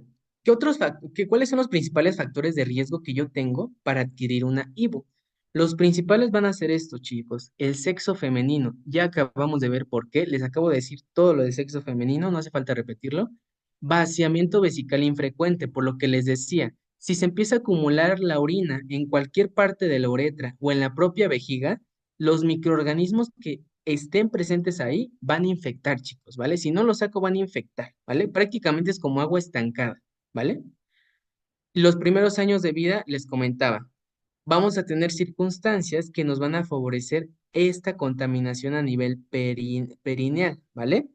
[SPEAKER 1] ¿cuáles son los principales factores de riesgo que yo tengo para adquirir una IVU? Los principales van a ser estos, chicos. El sexo femenino. Ya acabamos de ver por qué. Les acabo de decir todo lo del sexo femenino, no hace falta repetirlo. Vaciamiento vesical infrecuente, por lo que les decía, si se empieza a acumular la orina en cualquier parte de la uretra o en la propia vejiga, los microorganismos que estén presentes ahí van a infectar, chicos, ¿vale? Si no los saco, van a infectar, ¿vale? Prácticamente es como agua estancada, ¿vale? Los primeros años de vida, les comentaba, vamos a tener circunstancias que nos van a favorecer esta contaminación a nivel perineal, ¿vale?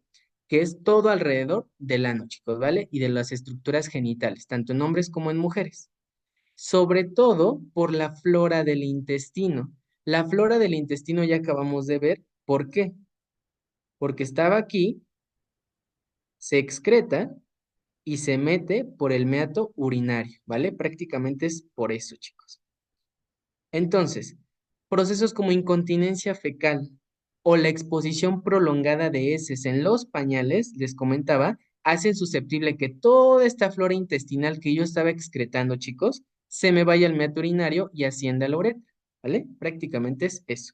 [SPEAKER 1] Que es todo alrededor del ano, chicos, ¿vale? Y de las estructuras genitales, tanto en hombres como en mujeres. Sobre todo por la flora del intestino. La flora del intestino ya acabamos de ver. ¿Por qué? Porque estaba aquí, se excreta y se mete por el meato urinario, ¿vale? Prácticamente es por eso, chicos. Entonces, procesos como incontinencia fecal o la exposición prolongada de heces en los pañales, les comentaba, hacen susceptible que toda esta flora intestinal que yo estaba excretando, chicos, se me vaya al meato urinario y ascienda a la uretra, ¿vale? Prácticamente es eso.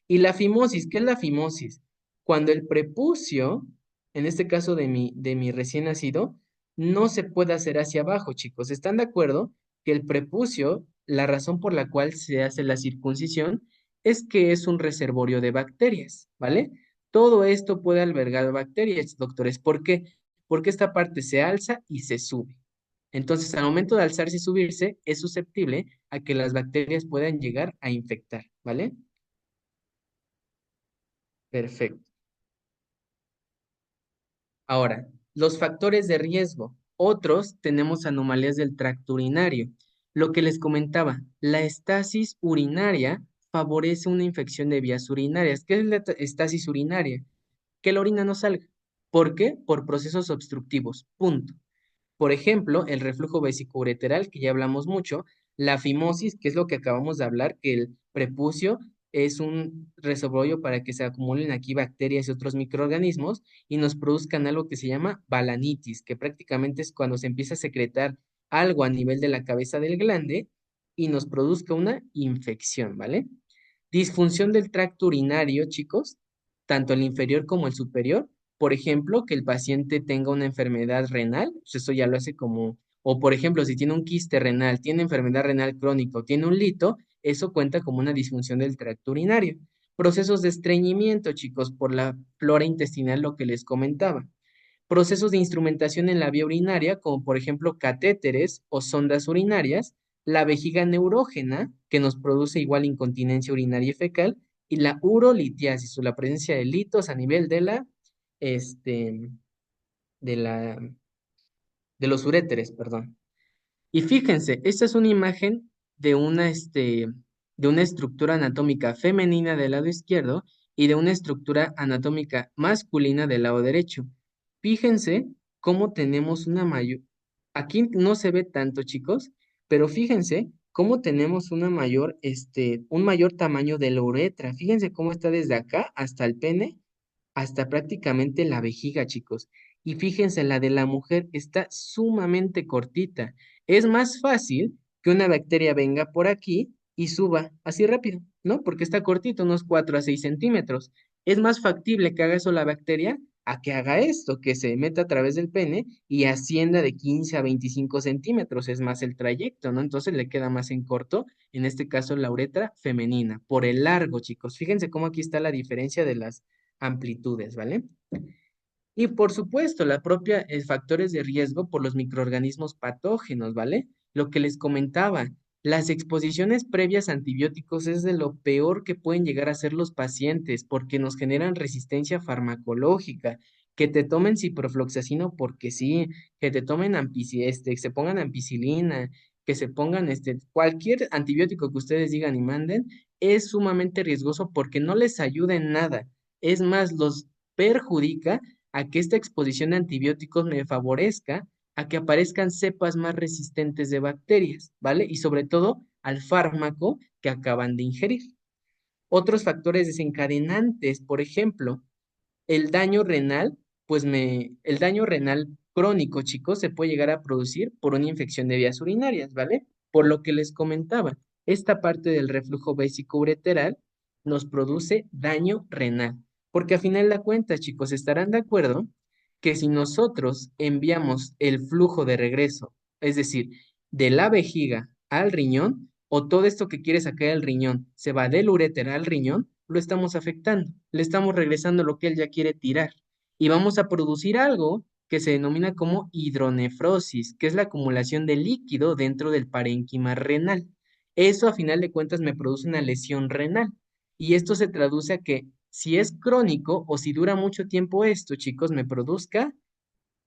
[SPEAKER 1] Y la fimosis, ¿qué es la fimosis? Cuando el prepucio, en este caso de mi recién nacido, no se puede hacer hacia abajo, chicos. ¿Están de acuerdo? Que el prepucio, la razón por la cual se hace la circuncisión, es que es un reservorio de bacterias, ¿vale? Todo esto puede albergar bacterias, doctores. ¿Por qué? Porque esta parte se alza y se sube. Entonces, al momento de alzarse y subirse, es susceptible a que las bacterias puedan llegar a infectar, ¿vale? Perfecto. Ahora, los factores de riesgo. Otros tenemos anomalías del tracto urinario. Lo que les comentaba, la estasis urinaria favorece una infección de vías urinarias. ¿Qué es la estasis urinaria? Que la orina no salga. ¿Por qué? Por procesos obstructivos. Punto. Por ejemplo, el reflujo vesicoureteral, que ya hablamos mucho, la fimosis, que es lo que acabamos de hablar, que el prepucio es un reservorio para que se acumulen aquí bacterias y otros microorganismos y nos produzcan algo que se llama balanitis, que prácticamente es cuando se empieza a secretar algo a nivel de la cabeza del glande y nos produzca una infección, ¿vale? Disfunción del tracto urinario, chicos, tanto el inferior como el superior. Por ejemplo, que el paciente tenga una enfermedad renal, pues eso ya lo hace como, o por ejemplo, si tiene un quiste renal, tiene enfermedad renal crónica o tiene un lito, eso cuenta como una disfunción del tracto urinario. Procesos de estreñimiento, chicos, por la flora intestinal, lo que les comentaba. Procesos de instrumentación en la vía urinaria, como por ejemplo catéteres o sondas urinarias, la vejiga neurógena, que nos produce igual incontinencia urinaria y fecal, y la urolitiasis, o la presencia de litos a nivel este, de la, de los uréteres, perdón. Y fíjense, esta es una imagen de una estructura anatómica femenina del lado izquierdo y de una estructura anatómica masculina del lado derecho. Fíjense cómo tenemos una mayor, aquí no se ve tanto, chicos, pero fíjense cómo tenemos un mayor tamaño de la uretra. Fíjense cómo está desde acá hasta el pene hasta prácticamente la vejiga, chicos. Y fíjense, la de la mujer está sumamente cortita. Es más fácil que una bacteria venga por aquí y suba así rápido, ¿no? Porque está cortito, unos 4 a 6 centímetros. Es más factible que haga eso la bacteria a que haga esto, que se meta a través del pene y ascienda de 15 a 25 centímetros. Es más el trayecto, ¿no? Entonces le queda más en corto, en este caso la uretra femenina, por el largo, chicos. Fíjense cómo aquí está la diferencia de las amplitudes, ¿vale? Y por supuesto, la propia factores de riesgo por los microorganismos patógenos, ¿vale? Lo que les comentaba, las exposiciones previas a antibióticos es de lo peor que pueden llegar a ser los pacientes porque nos generan resistencia farmacológica, que te tomen ciprofloxacino porque sí, que te tomen se pongan ampicilina, que se pongan cualquier antibiótico que ustedes digan y manden, es sumamente riesgoso porque no les ayuda en nada. Es más, los perjudica a que esta exposición a antibióticos me favorezca a que aparezcan cepas más resistentes de bacterias, ¿vale? Y sobre todo al fármaco que acaban de ingerir. Otros factores desencadenantes, por ejemplo, el daño renal, el daño renal crónico, chicos, se puede llegar a producir por una infección de vías urinarias, ¿vale? Por lo que les comentaba, esta parte del reflujo vesicoureteral nos produce daño renal. Porque a final de cuentas, chicos, estarán de acuerdo que si nosotros enviamos el flujo de regreso, es decir, de la vejiga al riñón, o todo esto que quiere sacar el riñón se va del uréter al riñón, lo estamos afectando, le estamos regresando lo que él ya quiere tirar. Y vamos a producir algo que se denomina como hidronefrosis, que es la acumulación de líquido dentro del parénquima renal. Eso a final de cuentas me produce una lesión renal. Y esto se traduce a que si es crónico o si dura mucho tiempo esto, chicos, me produzca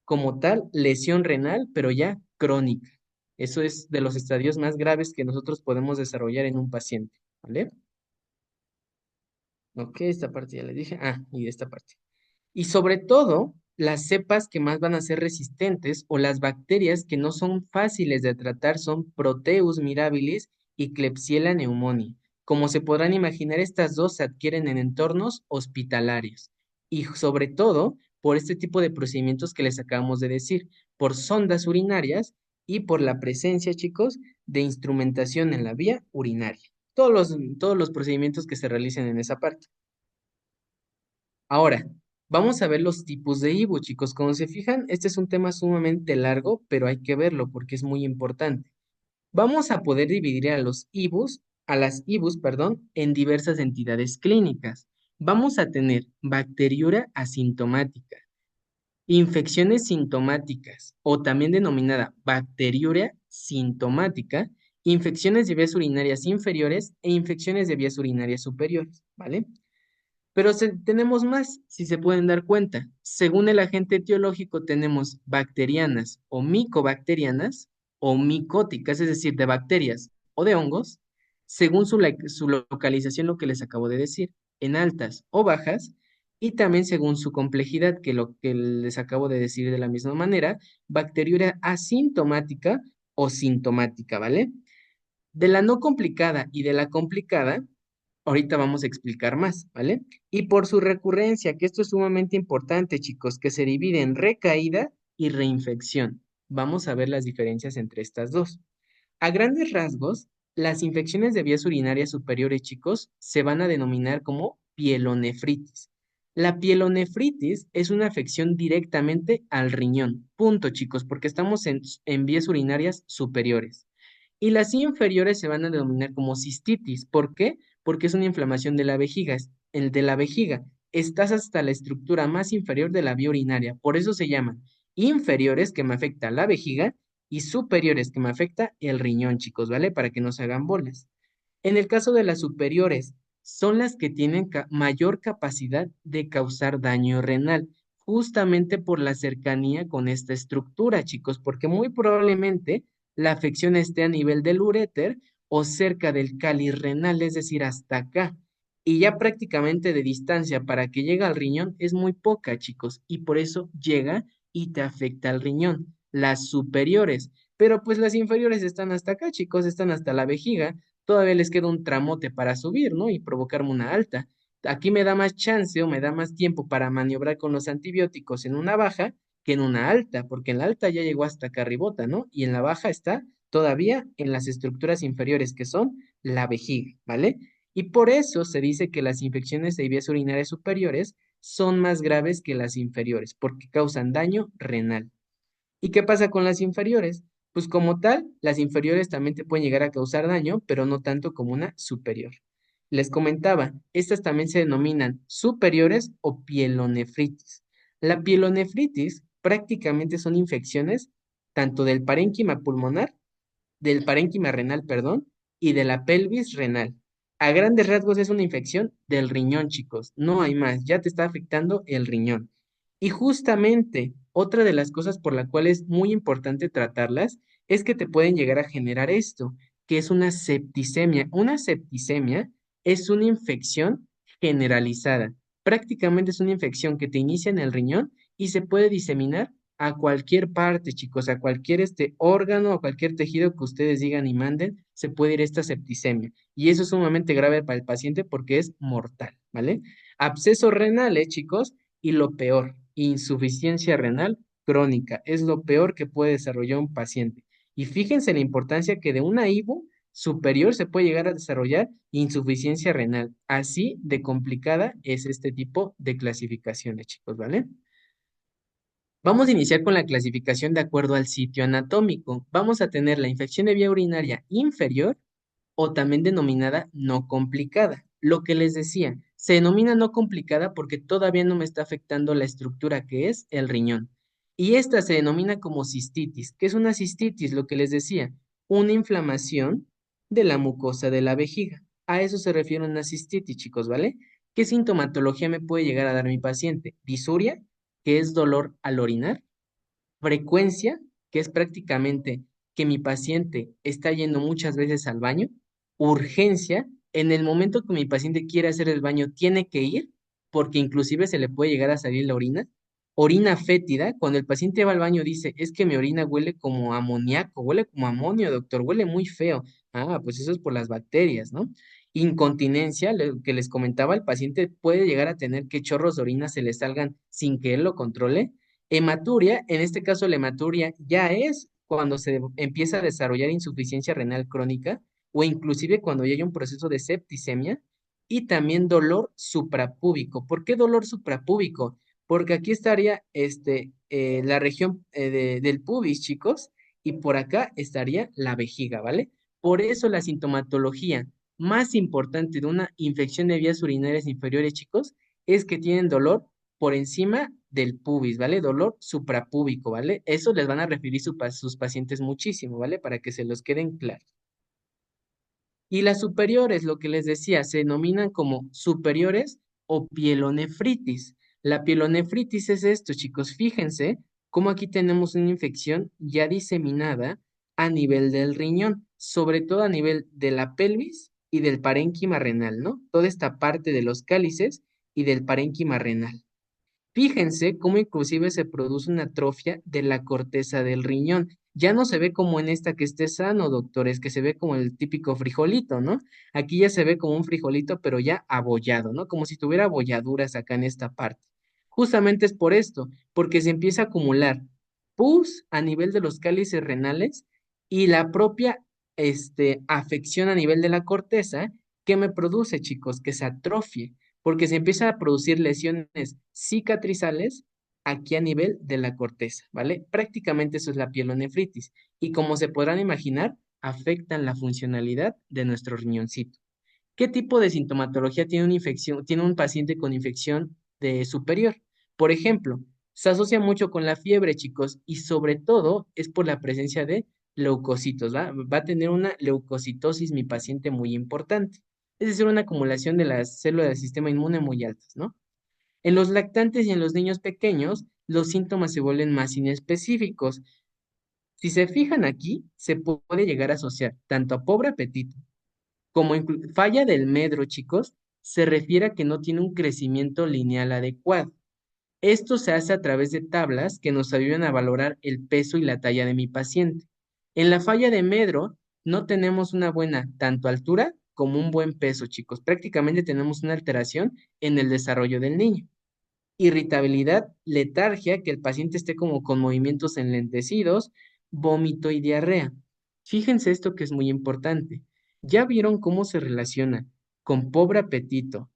[SPEAKER 1] como tal lesión renal, pero ya crónica. Eso es de los estadios más graves que nosotros podemos desarrollar en un paciente, ¿vale? Ok, esta parte ya le dije. Ah, y esta parte. Y sobre todo, las cepas que más van a ser resistentes o las bacterias que no son fáciles de tratar son Proteus mirabilis y Klebsiella pneumoniae. Como se podrán imaginar, estas dos se adquieren en entornos hospitalarios y sobre todo por este tipo de procedimientos que les acabamos de decir, por sondas urinarias y por la presencia, chicos, de instrumentación en la vía urinaria. Todos los procedimientos que se realicen en esa parte. Ahora, vamos a ver los tipos de IBU, chicos. Como se fijan, este es un tema sumamente largo, pero hay que verlo porque es muy importante. Vamos a poder dividir a las IBUs, perdón, en diversas entidades clínicas. Vamos a tener bacteriura asintomática, infecciones sintomáticas o también denominada bacteriuria sintomática, infecciones de vías urinarias inferiores e infecciones de vías urinarias superiores, ¿vale? Pero tenemos más, si se pueden dar cuenta. Según el agente etiológico, tenemos bacterianas o micobacterianas o micóticas, es decir, de bacterias o de hongos, según su localización, lo que les acabo de decir, en altas o bajas, y también según su complejidad, que lo que les acabo de decir de la misma manera, bacteriuria asintomática o sintomática, ¿vale? De la no complicada y de la complicada, ahorita vamos a explicar más, ¿vale? Y por su recurrencia, que esto es sumamente importante, chicos, que se divide en recaída y reinfección. Vamos a ver las diferencias entre estas dos. A grandes rasgos, las infecciones de vías urinarias superiores, chicos, se van a denominar como pielonefritis. La pielonefritis es una afección directamente al riñón. Punto, chicos, porque estamos en vías urinarias superiores. Y las inferiores se van a denominar como cistitis. ¿Por qué? Porque es una inflamación de la vejiga. El de la vejiga. Estás hasta la estructura más inferior de la vía urinaria. Por eso se llaman inferiores, que me afecta la vejiga, y superiores, que me afecta el riñón, chicos, ¿vale? Para que no se hagan bolas. En el caso de las superiores, son las que tienen mayor capacidad de causar daño renal, justamente por la cercanía con esta estructura, chicos, porque muy probablemente la afección esté a nivel del uréter o cerca del cáliz renal, es decir, hasta acá. Y ya prácticamente de distancia para que llegue al riñón es muy poca, chicos, y por eso llega y te afecta al riñón. Las superiores, pero pues las inferiores están hasta acá, chicos, están hasta la vejiga, todavía les queda un tramote para subir, ¿no? Y provocarme una alta. Aquí me da más chance o me da más tiempo para maniobrar con los antibióticos en una baja que en una alta, porque en la alta ya llegó hasta acá arribota, ¿no? Y en la baja está todavía en las estructuras inferiores, que son la vejiga, ¿vale? Y por eso se dice que las infecciones de vías urinarias superiores son más graves que las inferiores, porque causan daño renal. ¿Y qué pasa con las inferiores? Pues como tal, las inferiores también te pueden llegar a causar daño, pero no tanto como una superior. Les comentaba, estas también se denominan superiores o pielonefritis. La pielonefritis prácticamente son infecciones tanto del parénquima pulmonar, del parénquima renal, perdón, y de la pelvis renal. A grandes rasgos es una infección del riñón, chicos. No hay más, ya te está afectando el riñón. Y justamente otra de las cosas por la cual es muy importante tratarlas es que te pueden llegar a generar esto, que es una septicemia. Una septicemia es una infección generalizada. Prácticamente es una infección que te inicia en el riñón y se puede diseminar a cualquier parte, chicos, a cualquier órgano, a cualquier tejido que ustedes digan y manden, se puede ir esta septicemia. Y eso es sumamente grave para el paciente porque es mortal, ¿vale? Abscesos renales, chicos, y lo peor, insuficiencia renal crónica. Es lo peor que puede desarrollar un paciente. Y fíjense la importancia que de una IBU superior se puede llegar a desarrollar insuficiencia renal. Así de complicada es este tipo de clasificaciones, chicos, ¿vale? Vamos a iniciar con la clasificación de acuerdo al sitio anatómico. Vamos a tener la infección de vía urinaria inferior o también denominada no complicada. Lo que les decía, se denomina no complicada porque todavía no me está afectando la estructura que es el riñón. Y esta se denomina como cistitis. ¿Qué es una cistitis? Lo que les decía, una inflamación de la mucosa de la vejiga. A eso se refiere una cistitis, chicos, ¿vale? ¿Qué sintomatología me puede llegar a dar mi paciente? Disuria, que es dolor al orinar. Frecuencia, que es prácticamente que mi paciente está yendo muchas veces al baño. Urgencia, en el momento que mi paciente quiere hacer el baño, tiene que ir, porque inclusive se le puede llegar a salir la orina. Orina fétida, cuando el paciente va al baño dice, es que mi orina huele como amoníaco, huele como amonio, doctor, huele muy feo. Ah, pues eso es por las bacterias, ¿no? Incontinencia, lo que les comentaba, el paciente puede llegar a tener que chorros de orina se le salgan sin que él lo controle. Hematuria, en este caso la hematuria ya es cuando se empieza a desarrollar insuficiencia renal crónica o inclusive cuando ya hay un proceso de septicemia y también dolor suprapúbico. ¿Por qué dolor suprapúbico? Porque aquí estaría la región del pubis, chicos, y por acá estaría la vejiga, ¿vale? Por eso la sintomatología más importante de una infección de vías urinarias inferiores, chicos, es que tienen dolor por encima del pubis, ¿vale? Dolor suprapúbico, ¿vale? Eso les van a referir sus pacientes muchísimo, ¿vale? Para que se los queden claros. Y las superiores, lo que les decía, se denominan como superiores o pielonefritis. La pielonefritis es esto, chicos. Fíjense cómo aquí tenemos una infección ya diseminada a nivel del riñón, sobre todo a nivel de la pelvis y del parénquima renal, ¿no? Toda esta parte de los cálices y del parénquima renal. Fíjense cómo inclusive se produce una atrofia de la corteza del riñón. Ya no se ve como en esta que esté sano, doctores, que se ve como el típico frijolito, ¿no? Aquí ya se ve como un frijolito, pero ya abollado, ¿no? Como si tuviera abolladuras acá en esta parte. Justamente es por esto, porque se empieza a acumular pus a nivel de los cálices renales y la propia, afección a nivel de la corteza que me produce, chicos, que se atrofie porque se empiezan a producir lesiones cicatrizales aquí a nivel de la corteza, ¿vale? Prácticamente eso es la pielonefritis y como se podrán imaginar, afectan la funcionalidad de nuestro riñoncito. ¿Qué tipo de sintomatología tiene una infección, tiene un paciente con infección de superior? Por ejemplo, se asocia mucho con la fiebre, chicos, y sobre todo es por la presencia de leucocitos, ¿va? Va a tener una leucocitosis mi paciente muy importante, es decir, una acumulación de las células del sistema inmune muy altas, ¿no? En los lactantes y en los niños pequeños, los síntomas se vuelven más inespecíficos. Si se fijan aquí, se puede llegar a asociar tanto a pobre apetito como falla del medro, chicos, se refiere a que no tiene un crecimiento lineal adecuado. Esto se hace a través de tablas que nos ayudan a valorar el peso y la talla de mi paciente. En la falla de medro no tenemos una buena tanto altura como un buen peso, chicos. Prácticamente tenemos una alteración en el desarrollo del niño. Irritabilidad, letargia, que el paciente esté como con movimientos enlentecidos, vómito y diarrea. Fíjense esto que es muy importante. ¿Ya vieron cómo se relaciona con pobre apetito,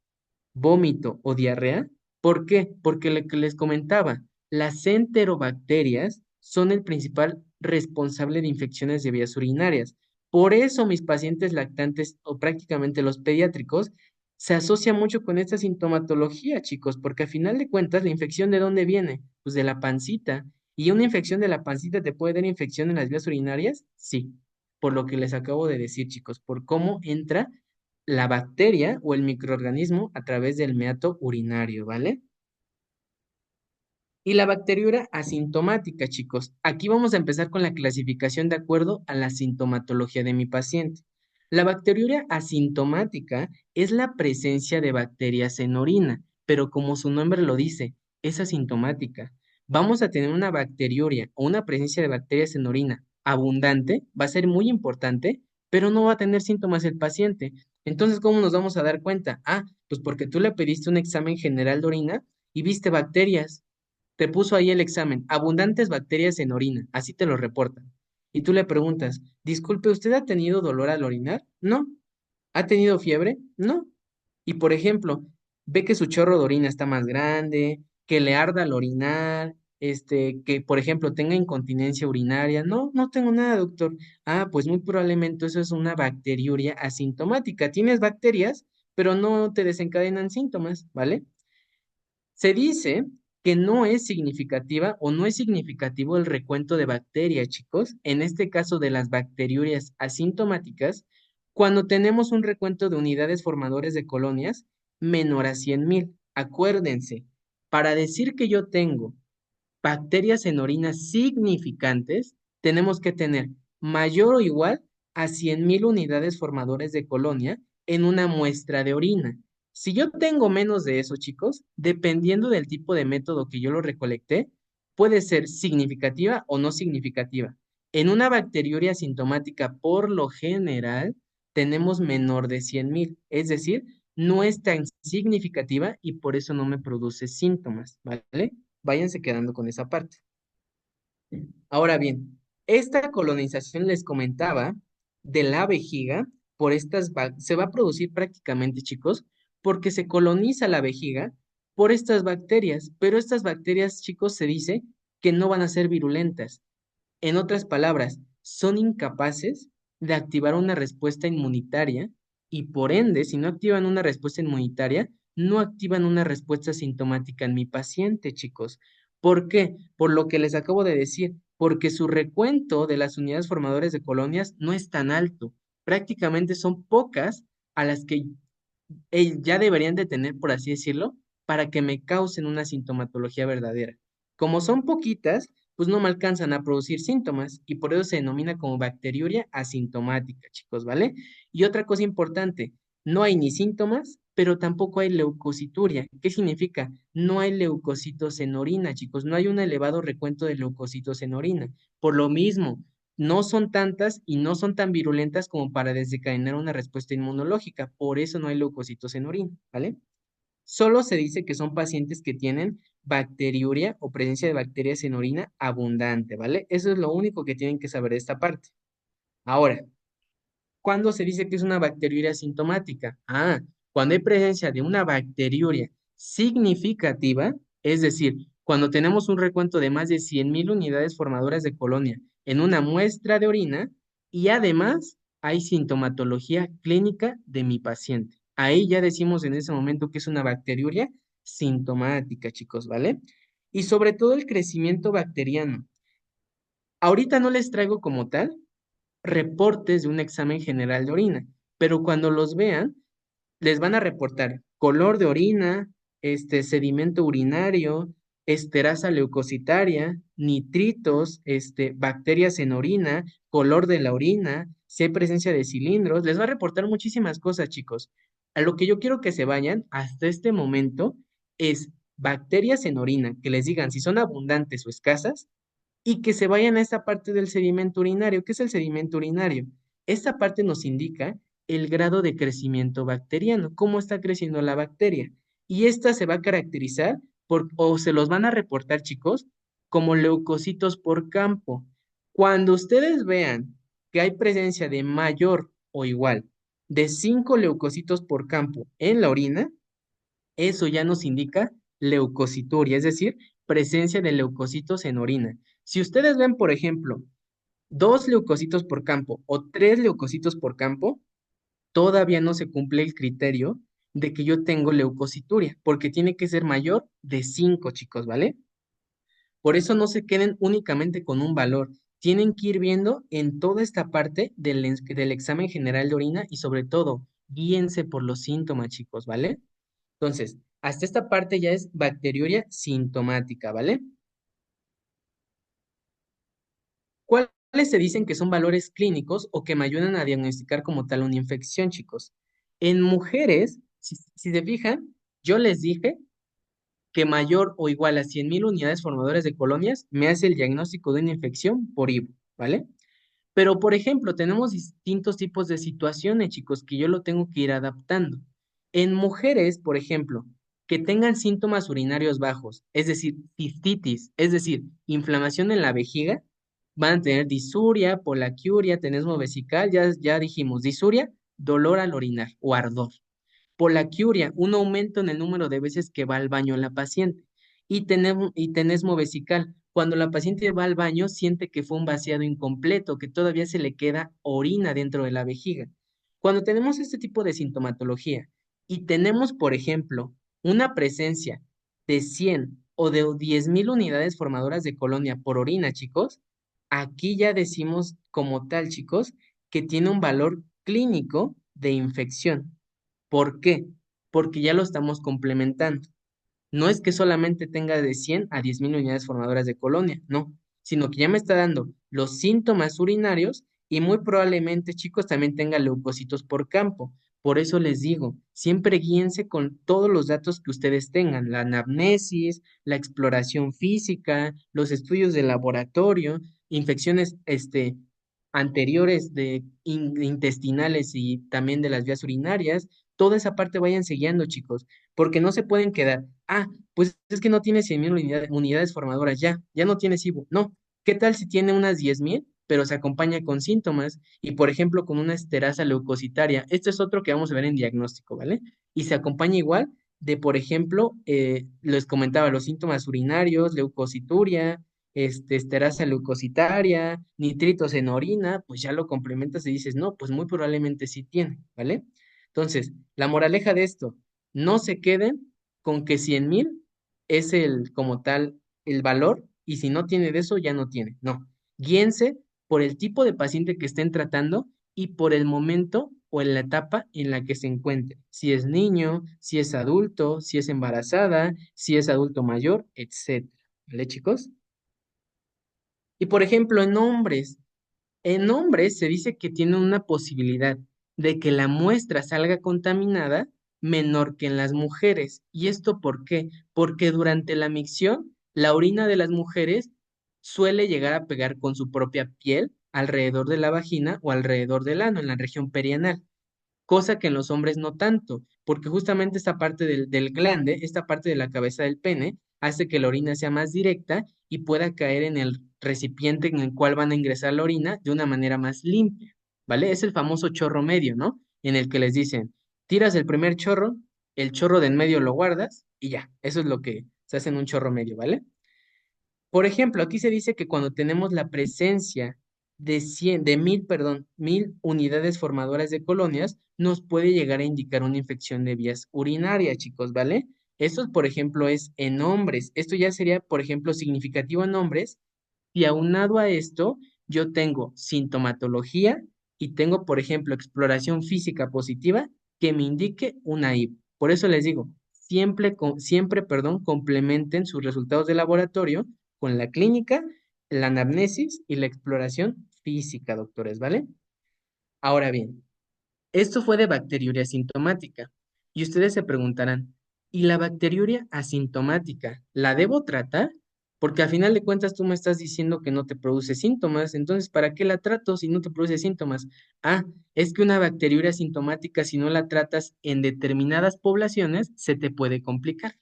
[SPEAKER 1] vómito o diarrea? ¿Por qué? Porque lo que les comentaba, las enterobacterias son el principal responsable de infecciones de vías urinarias. Por eso mis pacientes lactantes o prácticamente los pediátricos se asocia mucho con esta sintomatología, chicos, porque a final de cuentas, ¿la infección de dónde viene? Pues de la pancita. ¿Y una infección de la pancita te puede dar infección en las vías urinarias? Sí, por lo que les acabo de decir, chicos, por cómo entra la bacteria o el microorganismo a través del meato urinario, ¿vale? Y la bacteriura asintomática, chicos. Aquí vamos a empezar con la clasificación de acuerdo a la sintomatología de mi paciente. La bacteriuria asintomática es la presencia de bacterias en orina, pero como su nombre lo dice, es asintomática. Vamos a tener una bacteriuria o una presencia de bacterias en orina abundante, va a ser muy importante, pero no va a tener síntomas el paciente. Entonces, ¿cómo nos vamos a dar cuenta? Ah, pues porque tú le pediste un examen general de orina y viste bacterias. Te puso ahí el examen, abundantes bacterias en orina, así te lo reportan. Y tú le preguntas, disculpe, ¿usted ha tenido dolor al orinar? No. ¿Ha tenido fiebre? No. Y por ejemplo, ve que su chorro de orina está más grande, que le arda al orinar, que por ejemplo tenga incontinencia urinaria. No, no tengo nada, doctor. Ah, pues muy probablemente eso es una bacteriuria asintomática. Tienes bacterias, pero no te desencadenan síntomas, ¿vale? Se dice que no es significativa o no es significativo el recuento de bacterias, chicos, en este caso de las bacteriurias asintomáticas, cuando tenemos un recuento de unidades formadores de colonias menor a 100.000. Acuérdense, para decir que yo tengo bacterias en orina significantes, tenemos que tener mayor o igual a 100.000 unidades formadores de colonia en una muestra de orina. Si yo tengo menos de eso, chicos, dependiendo del tipo de método que yo lo recolecté, puede ser significativa o no significativa. En una bacteriuria asintomática, por lo general, tenemos menor de 100.000, es decir, no es tan significativa y por eso no me produce síntomas, ¿vale? Váyanse quedando con esa parte. Ahora bien, esta colonización les comentaba de la vejiga por se va a producir prácticamente, chicos, porque se coloniza la vejiga por estas bacterias, pero estas bacterias, chicos, se dice que no van a ser virulentas. En otras palabras, son incapaces de activar una respuesta inmunitaria y por ende, si no activan una respuesta inmunitaria, no activan una respuesta sintomática en mi paciente, chicos. ¿Por qué? Por lo que les acabo de decir, porque su recuento de las unidades formadoras de colonias no es tan alto. Prácticamente son pocas a las que ya deberían de tener, por así decirlo, para que me causen una sintomatología verdadera. Como son poquitas, pues no me alcanzan a producir síntomas y por eso se denomina como bacteriuria asintomática, chicos, ¿vale? Y otra cosa importante, no hay ni síntomas, pero tampoco hay leucocituria. ¿Qué significa? No hay leucocitos en orina, chicos, no hay un elevado recuento de leucocitos en orina. Por lo mismo, no son tantas y no son tan virulentas como para desencadenar una respuesta inmunológica. Por eso no hay leucocitos en orina, ¿vale? Solo se dice que son pacientes que tienen bacteriuria o presencia de bacterias en orina abundante, ¿vale? Eso es lo único que tienen que saber de esta parte. Ahora, ¿cuándo se dice que es una bacteriuria sintomática? Ah, cuando hay presencia de una bacteriuria significativa, es decir, cuando tenemos un recuento de más de 100.000 unidades formadoras de colonia en una muestra de orina y además hay sintomatología clínica de mi paciente. Ahí ya decimos en ese momento que es una bacteriuria sintomática, chicos, ¿vale? Y sobre todo el crecimiento bacteriano. Ahorita no les traigo como tal reportes de un examen general de orina, pero cuando los vean, les van a reportar color de orina, sedimento urinario, esterasa leucocitaria, nitritos, bacterias en orina, color de la orina, si hay presencia de cilindros, les va a reportar muchísimas cosas, chicos. A lo que yo quiero que se vayan hasta este momento es bacterias en orina, que les digan si son abundantes o escasas, y que se vayan a esta parte del sedimento urinario. ¿Qué es el sedimento urinario? Esta parte nos indica el grado de crecimiento bacteriano, cómo está creciendo la bacteria. Y esta se va a caracterizar o se los van a reportar, chicos, como leucocitos por campo. Cuando ustedes vean que hay presencia de mayor o igual de 5 leucocitos por campo en la orina, eso ya nos indica leucocituria, es decir, presencia de leucocitos en orina. Si ustedes ven, por ejemplo, 2 leucocitos por campo o 3 leucocitos por campo, todavía no se cumple el criterio de que yo tengo leucocituria, porque tiene que ser mayor de 5, chicos, ¿vale? Por eso no se queden únicamente con un valor. Tienen que ir viendo en toda esta parte del examen general de orina y sobre todo, guíense por los síntomas, chicos, ¿vale? Entonces, hasta esta parte ya es bacteriuria sintomática, ¿vale? ¿Cuáles se dicen que son valores clínicos o que me ayudan a diagnosticar como tal una infección, chicos? En mujeres, si se fijan, yo les dije que mayor o igual a 100.000 unidades formadoras de colonias me hace el diagnóstico de una infección por IVU, ¿vale? Pero, por ejemplo, tenemos distintos tipos de situaciones, chicos, que yo lo tengo que ir adaptando. En mujeres, por ejemplo, que tengan síntomas urinarios bajos, es decir, cistitis, es decir, inflamación en la vejiga, Van a tener disuria, polaquiuria, tenesmo vesical, ya dijimos, disuria, dolor al orinar o ardor. Polaquiuria, un aumento en el número de veces que va al baño la paciente. Y tenesmo vesical, cuando la paciente va al baño, siente que fue un vaciado incompleto, que todavía se le queda orina dentro de la vejiga. Cuando tenemos este tipo de sintomatología y tenemos, por ejemplo, una presencia de 100 o de 10,000 unidades formadoras de colonia por orina, chicos, aquí ya decimos como tal, chicos, que tiene un valor clínico de infección. ¿Por qué? Porque ya lo estamos complementando. No es que solamente tenga de 100 a 10,000 unidades formadoras de colonia, no, sino que ya me está dando los síntomas urinarios y muy probablemente, chicos, también tenga leucocitos por campo. Por eso les digo, siempre guíense con todos los datos que ustedes tengan, la anamnesis, la exploración física, los estudios de laboratorio, infecciones, anteriores intestinales y también de las vías urinarias, toda esa parte vayan guiando, chicos, porque no se pueden quedar. Ah, pues es que no tiene 100,000 unidades formadoras, ya no tiene SIBO. No, ¿qué tal si tiene unas 10,000, pero se acompaña con síntomas y, por ejemplo, con una esterasa leucocitaria? Este es otro que vamos a ver en diagnóstico, ¿vale? Y se acompaña igual de, por ejemplo, les comentaba los síntomas urinarios, leucocituria, esterasa leucocitaria, nitritos en orina, pues ya lo complementas y dices, no, pues muy probablemente sí tiene, ¿vale? Entonces, la moraleja de esto, no se queden con que 100,000 es el, como tal, el valor, y si no tiene de eso, ya no tiene. No, guíense por el tipo de paciente que estén tratando y por el momento o en la etapa en la que se encuentre. Si es niño, si es adulto, si es embarazada, si es adulto mayor, etcétera. ¿Vale, chicos? Y por ejemplo, en hombres se dice que tienen una posibilidad de que la muestra salga contaminada menor que en las mujeres. ¿Y esto por qué? Porque durante la micción, la orina de las mujeres suele llegar a pegar con su propia piel alrededor de la vagina o alrededor del ano, en la región perianal, cosa que en los hombres no tanto, porque justamente esta parte del glande, esta parte de la cabeza del pene, hace que la orina sea más directa y pueda caer en el recipiente en el cual van a ingresar la orina de una manera más limpia, ¿vale? Es el famoso chorro medio, ¿no? En el que les dicen, tiras el primer chorro, el chorro de en medio lo guardas y ya, eso es lo que se hace en un chorro medio, ¿vale? Por ejemplo, aquí se dice que cuando tenemos la presencia de 100, de 1,000, perdón, 1,000 unidades formadoras de colonias, nos puede llegar a indicar una infección de vías urinarias, chicos, ¿vale? Esto, por ejemplo, es en hombres. Esto ya sería, por ejemplo, significativo en hombres. Y aunado a esto, yo tengo sintomatología y tengo, por ejemplo, exploración física positiva que me indique una IP. Por eso les digo, siempre, perdón, complementen sus resultados de laboratorio con la clínica, la anamnesis y la exploración física, doctores, ¿vale? Ahora bien, esto fue de bacteriuria asintomática. Y ustedes se preguntarán, ¿y la bacteriuria asintomática la debo tratar? Porque al final de cuentas tú me estás diciendo que no te produce síntomas, entonces ¿para qué la trato si no te produce síntomas? Ah, es que una bacteriuria asintomática, si no la tratas en determinadas poblaciones, se te puede complicar.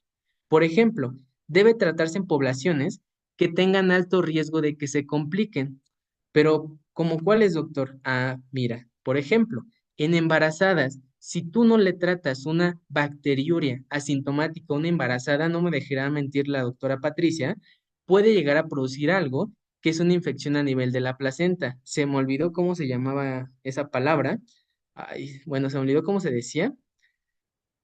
[SPEAKER 1] Por ejemplo, debe tratarse en poblaciones que tengan alto riesgo de que se compliquen. Pero, ¿como cuáles, doctor? Ah, mira, por ejemplo, en embarazadas, si tú no le tratas una bacteriuria asintomática a una embarazada, no me dejará mentir la doctora Patricia, puede llegar a producir algo que es una infección a nivel de la placenta. Se me olvidó cómo se llamaba esa palabra. Ay, bueno, se me olvidó cómo se decía,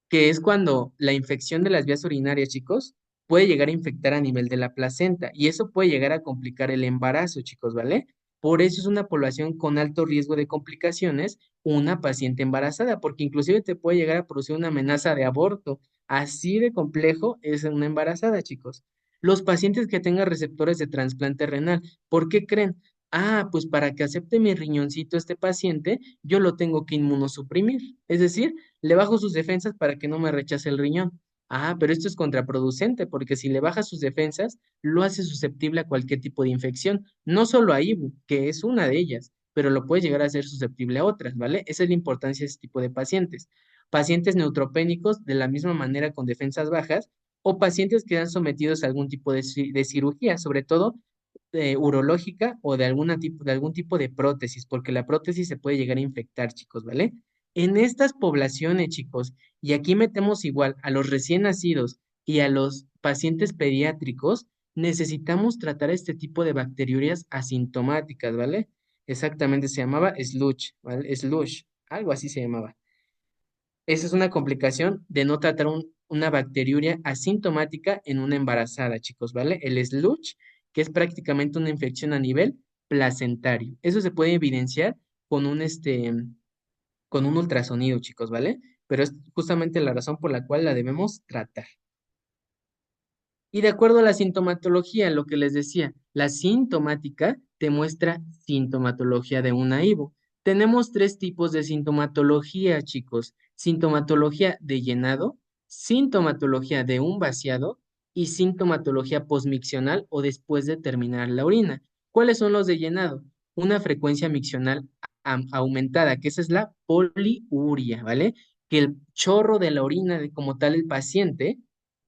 [SPEAKER 1] que es cuando la infección de las vías urinarias, chicos, puede llegar a infectar a nivel de la placenta y eso puede llegar a complicar el embarazo, chicos, ¿vale? Por eso es una población con alto riesgo de complicaciones, una paciente embarazada, porque inclusive te puede llegar a producir una amenaza de aborto. Así de complejo es una embarazada, chicos. Los pacientes que tengan receptores de trasplante renal, ¿por qué creen? Ah, pues para que acepte mi riñoncito este paciente, yo lo tengo que inmunosuprimir. Es decir, le bajo sus defensas para que no me rechace el riñón. Ah, pero esto es contraproducente porque si le baja sus defensas, lo hace susceptible a cualquier tipo de infección. No solo a IBU, que es una de ellas, pero lo puede llegar a ser susceptible a otras, ¿vale? Esa es la importancia de este tipo de pacientes. Pacientes neutropénicos de la misma manera con defensas bajas o pacientes que han sometidos a algún tipo de cirugía, sobre todo urológica o de algún tipo de prótesis, porque la prótesis se puede llegar a infectar, chicos, ¿vale? En estas poblaciones, chicos, y aquí metemos igual a los recién nacidos y a los pacientes pediátricos, necesitamos tratar este tipo de bacteriurias asintomáticas, ¿vale? Exactamente, se llamaba slush, ¿vale? Slush, algo así se llamaba. Esa es una complicación de no tratar una bacteriuria asintomática en una embarazada, chicos, ¿vale? El slush, que es prácticamente una infección a nivel placentario. Eso se puede evidenciar con con un ultrasonido, chicos, ¿vale? Pero es justamente la razón por la cual la debemos tratar. Y de acuerdo a la sintomatología, lo que les decía, la sintomática te muestra sintomatología de una IVO. Tenemos tres tipos de sintomatología, chicos. Sintomatología de llenado, sintomatología de un vaciado y sintomatología posmiccional o después de terminar la orina. ¿Cuáles son los de llenado? Una frecuencia miccional aumentada, que esa es la poliuria, ¿vale? Que el chorro de la orina de como tal el paciente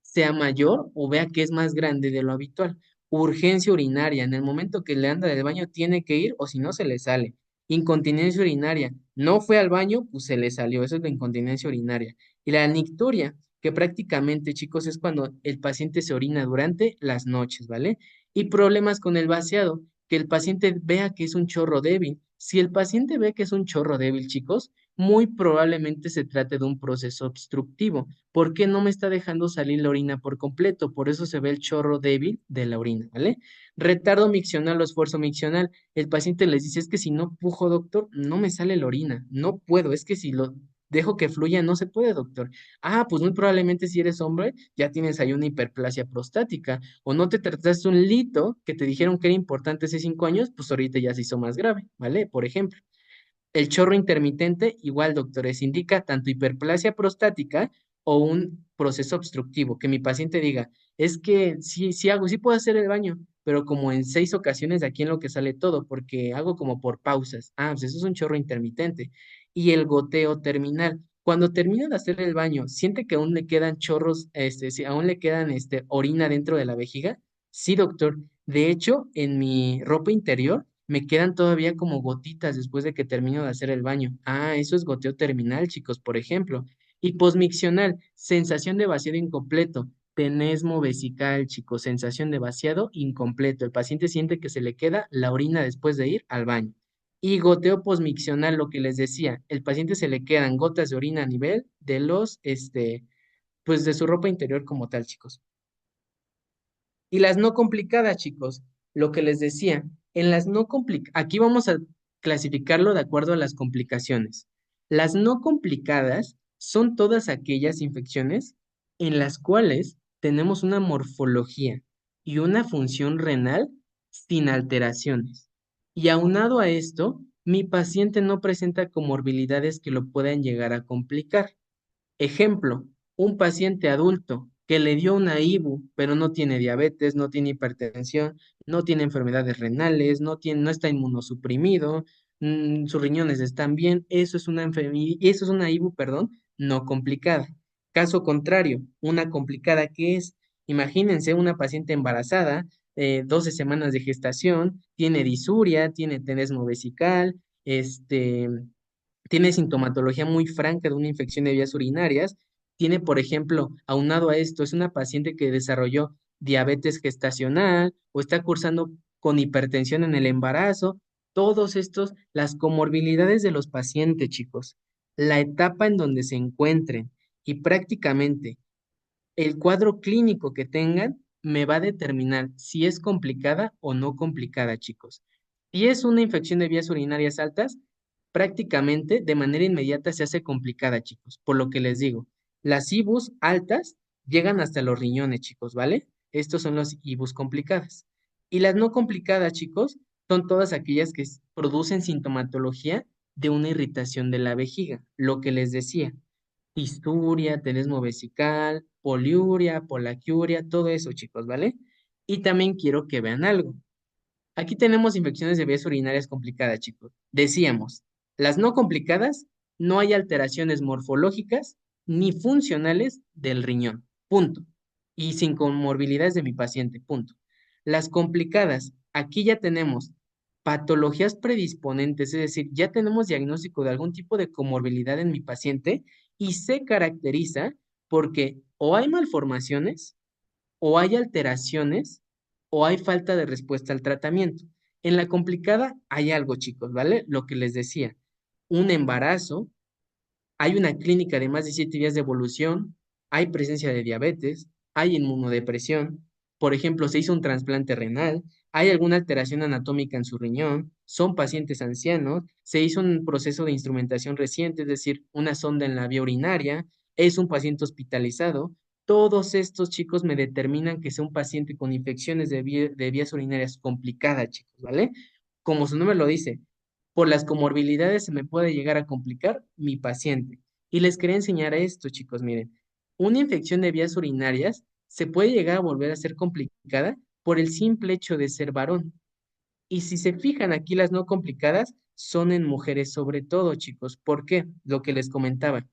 [SPEAKER 1] sea mayor o vea que es más grande de lo habitual. Urgencia urinaria, en el momento que le anda del baño tiene que ir o si no se le sale. Incontinencia urinaria, no fue al baño, pues se le salió, eso es la incontinencia urinaria. Y la nicturia, que prácticamente, chicos, es cuando el paciente se orina durante las noches, ¿vale? Y problemas con el vaciado, que el paciente vea que es un chorro débil. Si el paciente ve que es un chorro débil, chicos, muy probablemente se trate de un proceso obstructivo. ¿Por qué no me está dejando salir la orina por completo? Por eso se ve el chorro débil de la orina, ¿vale? Retardo miccional o esfuerzo miccional. El paciente les dice, es que si no pujo, doctor, no me sale la orina, no puedo, es que si lo dejo que fluya, no se puede, doctor. Ah, pues muy probablemente si eres hombre, ya tienes ahí una hiperplasia prostática, o no te trataste un lito que te dijeron que era importante hace 5 años, pues ahorita ya se hizo más grave, ¿vale? Por ejemplo. El chorro intermitente, igual, doctores, indica tanto hiperplasia prostática o un proceso obstructivo, que mi paciente diga, es que sí, sí hago, sí puedo hacer el baño, pero como en 6 ocasiones de aquí en lo que sale todo, porque hago como por pausas. Ah, pues eso es un chorro intermitente. Y el goteo terminal. Cuando termina de hacer el baño, ¿siente que aún le quedan chorros, si aún le quedan orina dentro de la vejiga? Sí, doctor. De hecho, en mi ropa interior me quedan todavía como gotitas después de que termino de hacer el baño. Ah, eso es goteo terminal, chicos, por ejemplo. Y posmiccional, sensación de vaciado incompleto. Tenesmo vesical, chicos, sensación de vaciado incompleto. El paciente siente que se le queda la orina después de ir al baño. Y goteo posmiccional, lo que les decía, el paciente se le quedan gotas de orina a nivel de pues de su ropa interior como tal, chicos. Y las no complicadas, chicos, lo que les decía, en las no complicadas, aquí vamos a clasificarlo de acuerdo a las complicaciones. Las no complicadas son todas aquellas infecciones en las cuales tenemos una morfología y una función renal sin alteraciones. Y aunado a esto, mi paciente no presenta comorbilidades que lo puedan llegar a complicar. Ejemplo, un paciente adulto que le dio una IBU, pero no tiene diabetes, no tiene hipertensión, no tiene enfermedades renales, no está inmunosuprimido, sus riñones están bien, eso es una IBU, perdón, no complicada. Caso contrario, una complicada que es, imagínense una paciente embarazada, 12 semanas de gestación, tiene disuria, tiene tenesmo vesical, tiene sintomatología muy franca de una infección de vías urinarias. Tiene, por ejemplo, aunado a esto, es una paciente que desarrolló diabetes gestacional o está cursando con hipertensión en el embarazo. Todos estos, las comorbilidades de los pacientes, chicos, la etapa en donde se encuentren y prácticamente el cuadro clínico que tengan me va a determinar si es complicada o no complicada, chicos. Si es una infección de vías urinarias altas, prácticamente de manera inmediata se hace complicada, chicos. Por lo que les digo, las IBUs altas llegan hasta los riñones, chicos, ¿vale? Estos son los IBUs complicadas. Y las no complicadas, chicos, son todas aquellas que producen sintomatología de una irritación de la vejiga, lo que les decía disturia, tenesmo vesical, poliuria, polaquiuria, todo eso, chicos, ¿vale? Y también quiero que vean algo. Aquí tenemos infecciones de vías urinarias complicadas, chicos. Decíamos, las no complicadas, no hay alteraciones morfológicas ni funcionales del riñón, punto. Y sin comorbilidades de mi paciente, punto. Las complicadas, Aquí ya tenemos patologías predisponentes, es decir, ya tenemos diagnóstico de algún tipo de comorbilidad en mi paciente y se caracteriza porque o hay malformaciones, o hay alteraciones, o hay falta de respuesta al tratamiento. En la complicada hay algo, chicos, ¿vale? Lo que les decía, un embarazo, hay una clínica de más de 7 días de evolución, hay presencia de diabetes, hay inmunodepresión, por ejemplo, se hizo un trasplante renal, hay alguna alteración anatómica en su riñón, son pacientes ancianos, se hizo un proceso de instrumentación reciente, es decir, una sonda en la vía urinaria, es un paciente hospitalizado. Todos estos chicos me determinan que sea un paciente con infecciones de vías urinarias complicadas, chicos, ¿vale? Como su nombre lo dice, por las comorbilidades se me puede llegar a complicar mi paciente. Y les quería enseñar esto, chicos, miren, una infección de vías urinarias se puede llegar a volver a ser complicada por el simple hecho de ser varón. Y si se fijan aquí, las no complicadas son en mujeres sobre todo, chicos. ¿Por qué? Lo que les comentaba.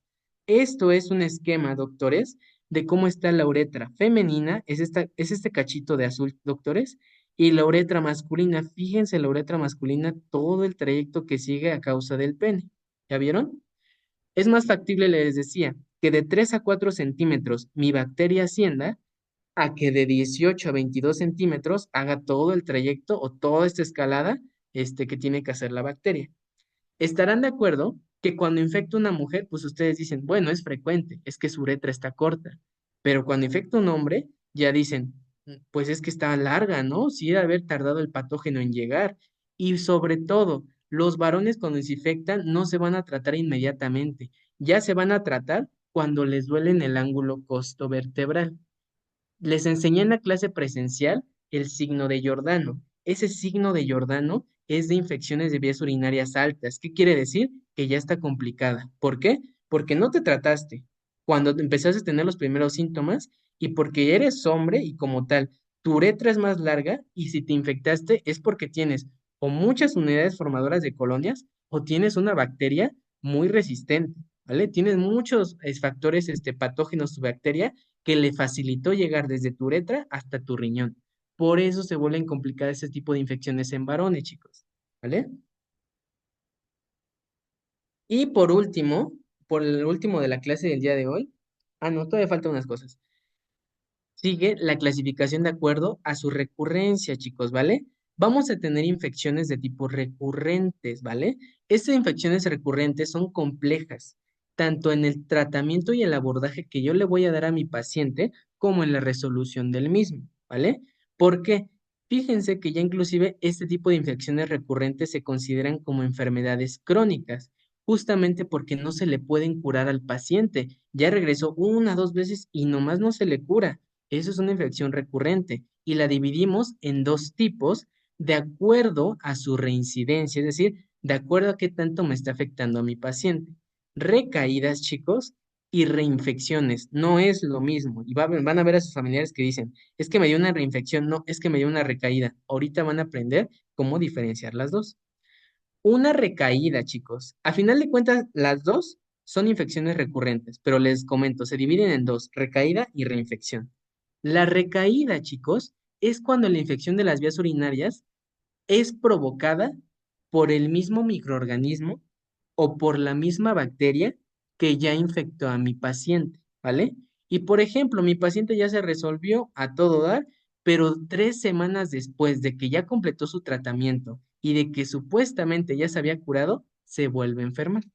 [SPEAKER 1] Esto es un esquema, doctores, de cómo está la uretra femenina, es este cachito de azul, doctores, y la uretra masculina. Fíjense la uretra masculina, todo el trayecto que sigue a causa del pene. ¿Ya vieron? Es más factible, les decía, que de 3 a 4 centímetros mi bacteria ascienda a que de 18 a 22 centímetros haga todo el trayecto o toda esta escalada que tiene que hacer la bacteria. Estarán de acuerdo que cuando infecta una mujer, pues ustedes dicen, bueno, es frecuente, es que su uretra está corta, pero cuando infecta un hombre, ya dicen, pues es que está larga, ¿no? Sí debe haber tardado el patógeno en llegar. Y sobre todo, los varones cuando se infectan no se van a tratar inmediatamente, ya se van a tratar cuando les duele en el ángulo costovertebral. Les enseñé en la clase presencial el signo de Giordano. Ese signo de Giordano es de infecciones de vías urinarias altas. ¿Qué quiere decir? Que ya está complicada. ¿Por qué? Porque no te trataste cuando empezaste a tener los primeros síntomas y porque eres hombre y como tal, tu uretra es más larga y si te infectaste es porque tienes o muchas unidades formadoras de colonias o tienes una bacteria muy resistente, ¿vale? Tienes muchos factores patógenos tu bacteria que le facilitó llegar desde tu uretra hasta tu riñón. Por eso se vuelven complicadas ese tipo de infecciones en varones, chicos. ¿Vale? Y por último, por el último de la clase del día de hoy, no, todavía faltan unas cosas. Sigue la clasificación de acuerdo a su recurrencia, chicos, ¿vale? Vamos a tener infecciones de tipo recurrentes, ¿vale? Estas infecciones recurrentes son complejas, tanto en el tratamiento y el abordaje que yo le voy a dar a mi paciente, como en la resolución del mismo, ¿vale? ¿Por qué? Fíjense que ya inclusive este tipo de infecciones recurrentes se consideran como enfermedades crónicas, justamente porque no se le pueden curar al paciente. Ya regresó una, dos veces y nomás no se le cura. Eso es una infección recurrente y la dividimos en dos tipos de acuerdo a su reincidencia, es decir, de acuerdo a qué tanto me está afectando a mi paciente. Recaídas, chicos, y reinfecciones no es lo mismo. Y van a ver a sus familiares que dicen, es que me dio una reinfección, no, es que me dio una recaída. Ahorita van a aprender cómo diferenciar las dos. Una recaída, chicos. A final de cuentas, las dos son infecciones recurrentes, pero les comento, se dividen en dos, recaída y reinfección. La recaída, chicos, es cuando la infección de las vías urinarias es provocada por el mismo microorganismo o por la misma bacteria que ya infectó a mi paciente, ¿vale? Y por ejemplo, mi paciente ya se resolvió a todo dar, pero 3 semanas después de que ya completó su tratamiento y de que supuestamente ya se había curado, se vuelve a enfermar.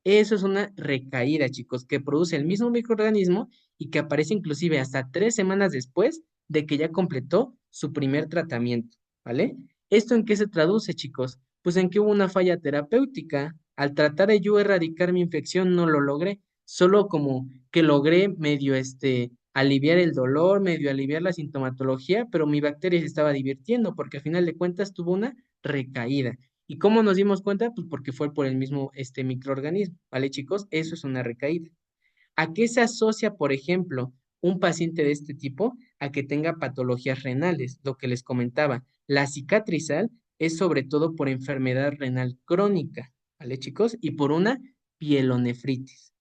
[SPEAKER 1] Eso es una recaída, chicos, que produce el mismo microorganismo y que aparece inclusive hasta 3 semanas después de que ya completó su primer tratamiento, ¿vale? ¿Esto en qué se traduce, chicos? Pues en que hubo una falla terapéutica. Al tratar de yo erradicar mi infección, no lo logré. Solo como que logré medio aliviar el dolor, medio aliviar la sintomatología, pero mi bacteria se estaba divirtiendo porque a final de cuentas tuvo una recaída. ¿Y cómo nos dimos cuenta? Pues porque fue por el mismo microorganismo, ¿vale, chicos? Eso es una recaída. ¿A qué se asocia, por ejemplo, un paciente de este tipo? A que tenga patologías renales, lo que les comentaba. La cicatrizal es sobre todo por enfermedad renal crónica, ¿vale, chicos? Y por una pielonefritis.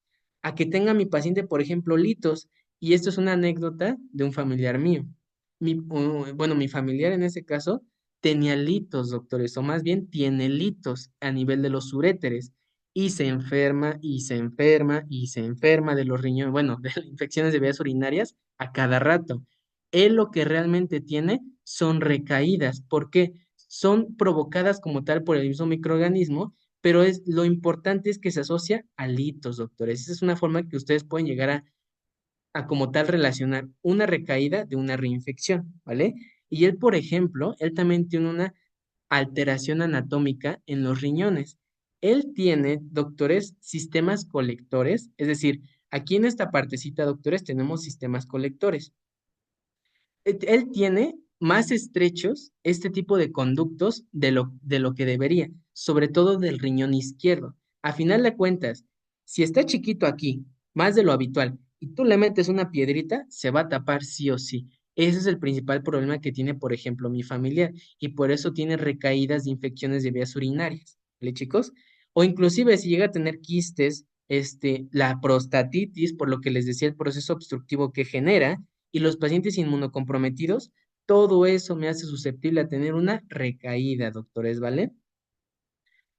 [SPEAKER 1] A que tenga mi paciente, por ejemplo, litos, y esto es una anécdota de un familiar mío. Bueno, mi familiar en ese caso tenía litos, doctores, o más bien tiene litos a nivel de los uréteres y se enferma y se enferma y se enferma de los riñones, bueno, de las infecciones de vías urinarias a cada rato. Él lo que realmente tiene son recaídas, porque son provocadas como tal por el mismo microorganismo, pero lo importante es que se asocia a litos, doctores. Esa es una forma que ustedes pueden llegar a como tal relacionar una recaída de una reinfección, ¿vale? Y él, por ejemplo, él también tiene una alteración anatómica en los riñones. Él tiene, doctores, sistemas colectores, es decir, aquí en esta partecita, doctores, tenemos sistemas colectores. Él tiene más estrechos este tipo de conductos de lo que debería, sobre todo del riñón izquierdo. A final de cuentas, si está chiquito aquí, más de lo habitual, y tú le metes una piedrita, se va a tapar sí o sí. Ese es el principal problema que tiene, por ejemplo, mi familiar, y por eso tiene recaídas de infecciones de vías urinarias, ¿vale, chicos? O inclusive si llega a tener quistes, la prostatitis, por lo que les decía el proceso obstructivo que genera, y los pacientes inmunocomprometidos, todo eso me hace susceptible a tener una recaída, doctores, ¿vale?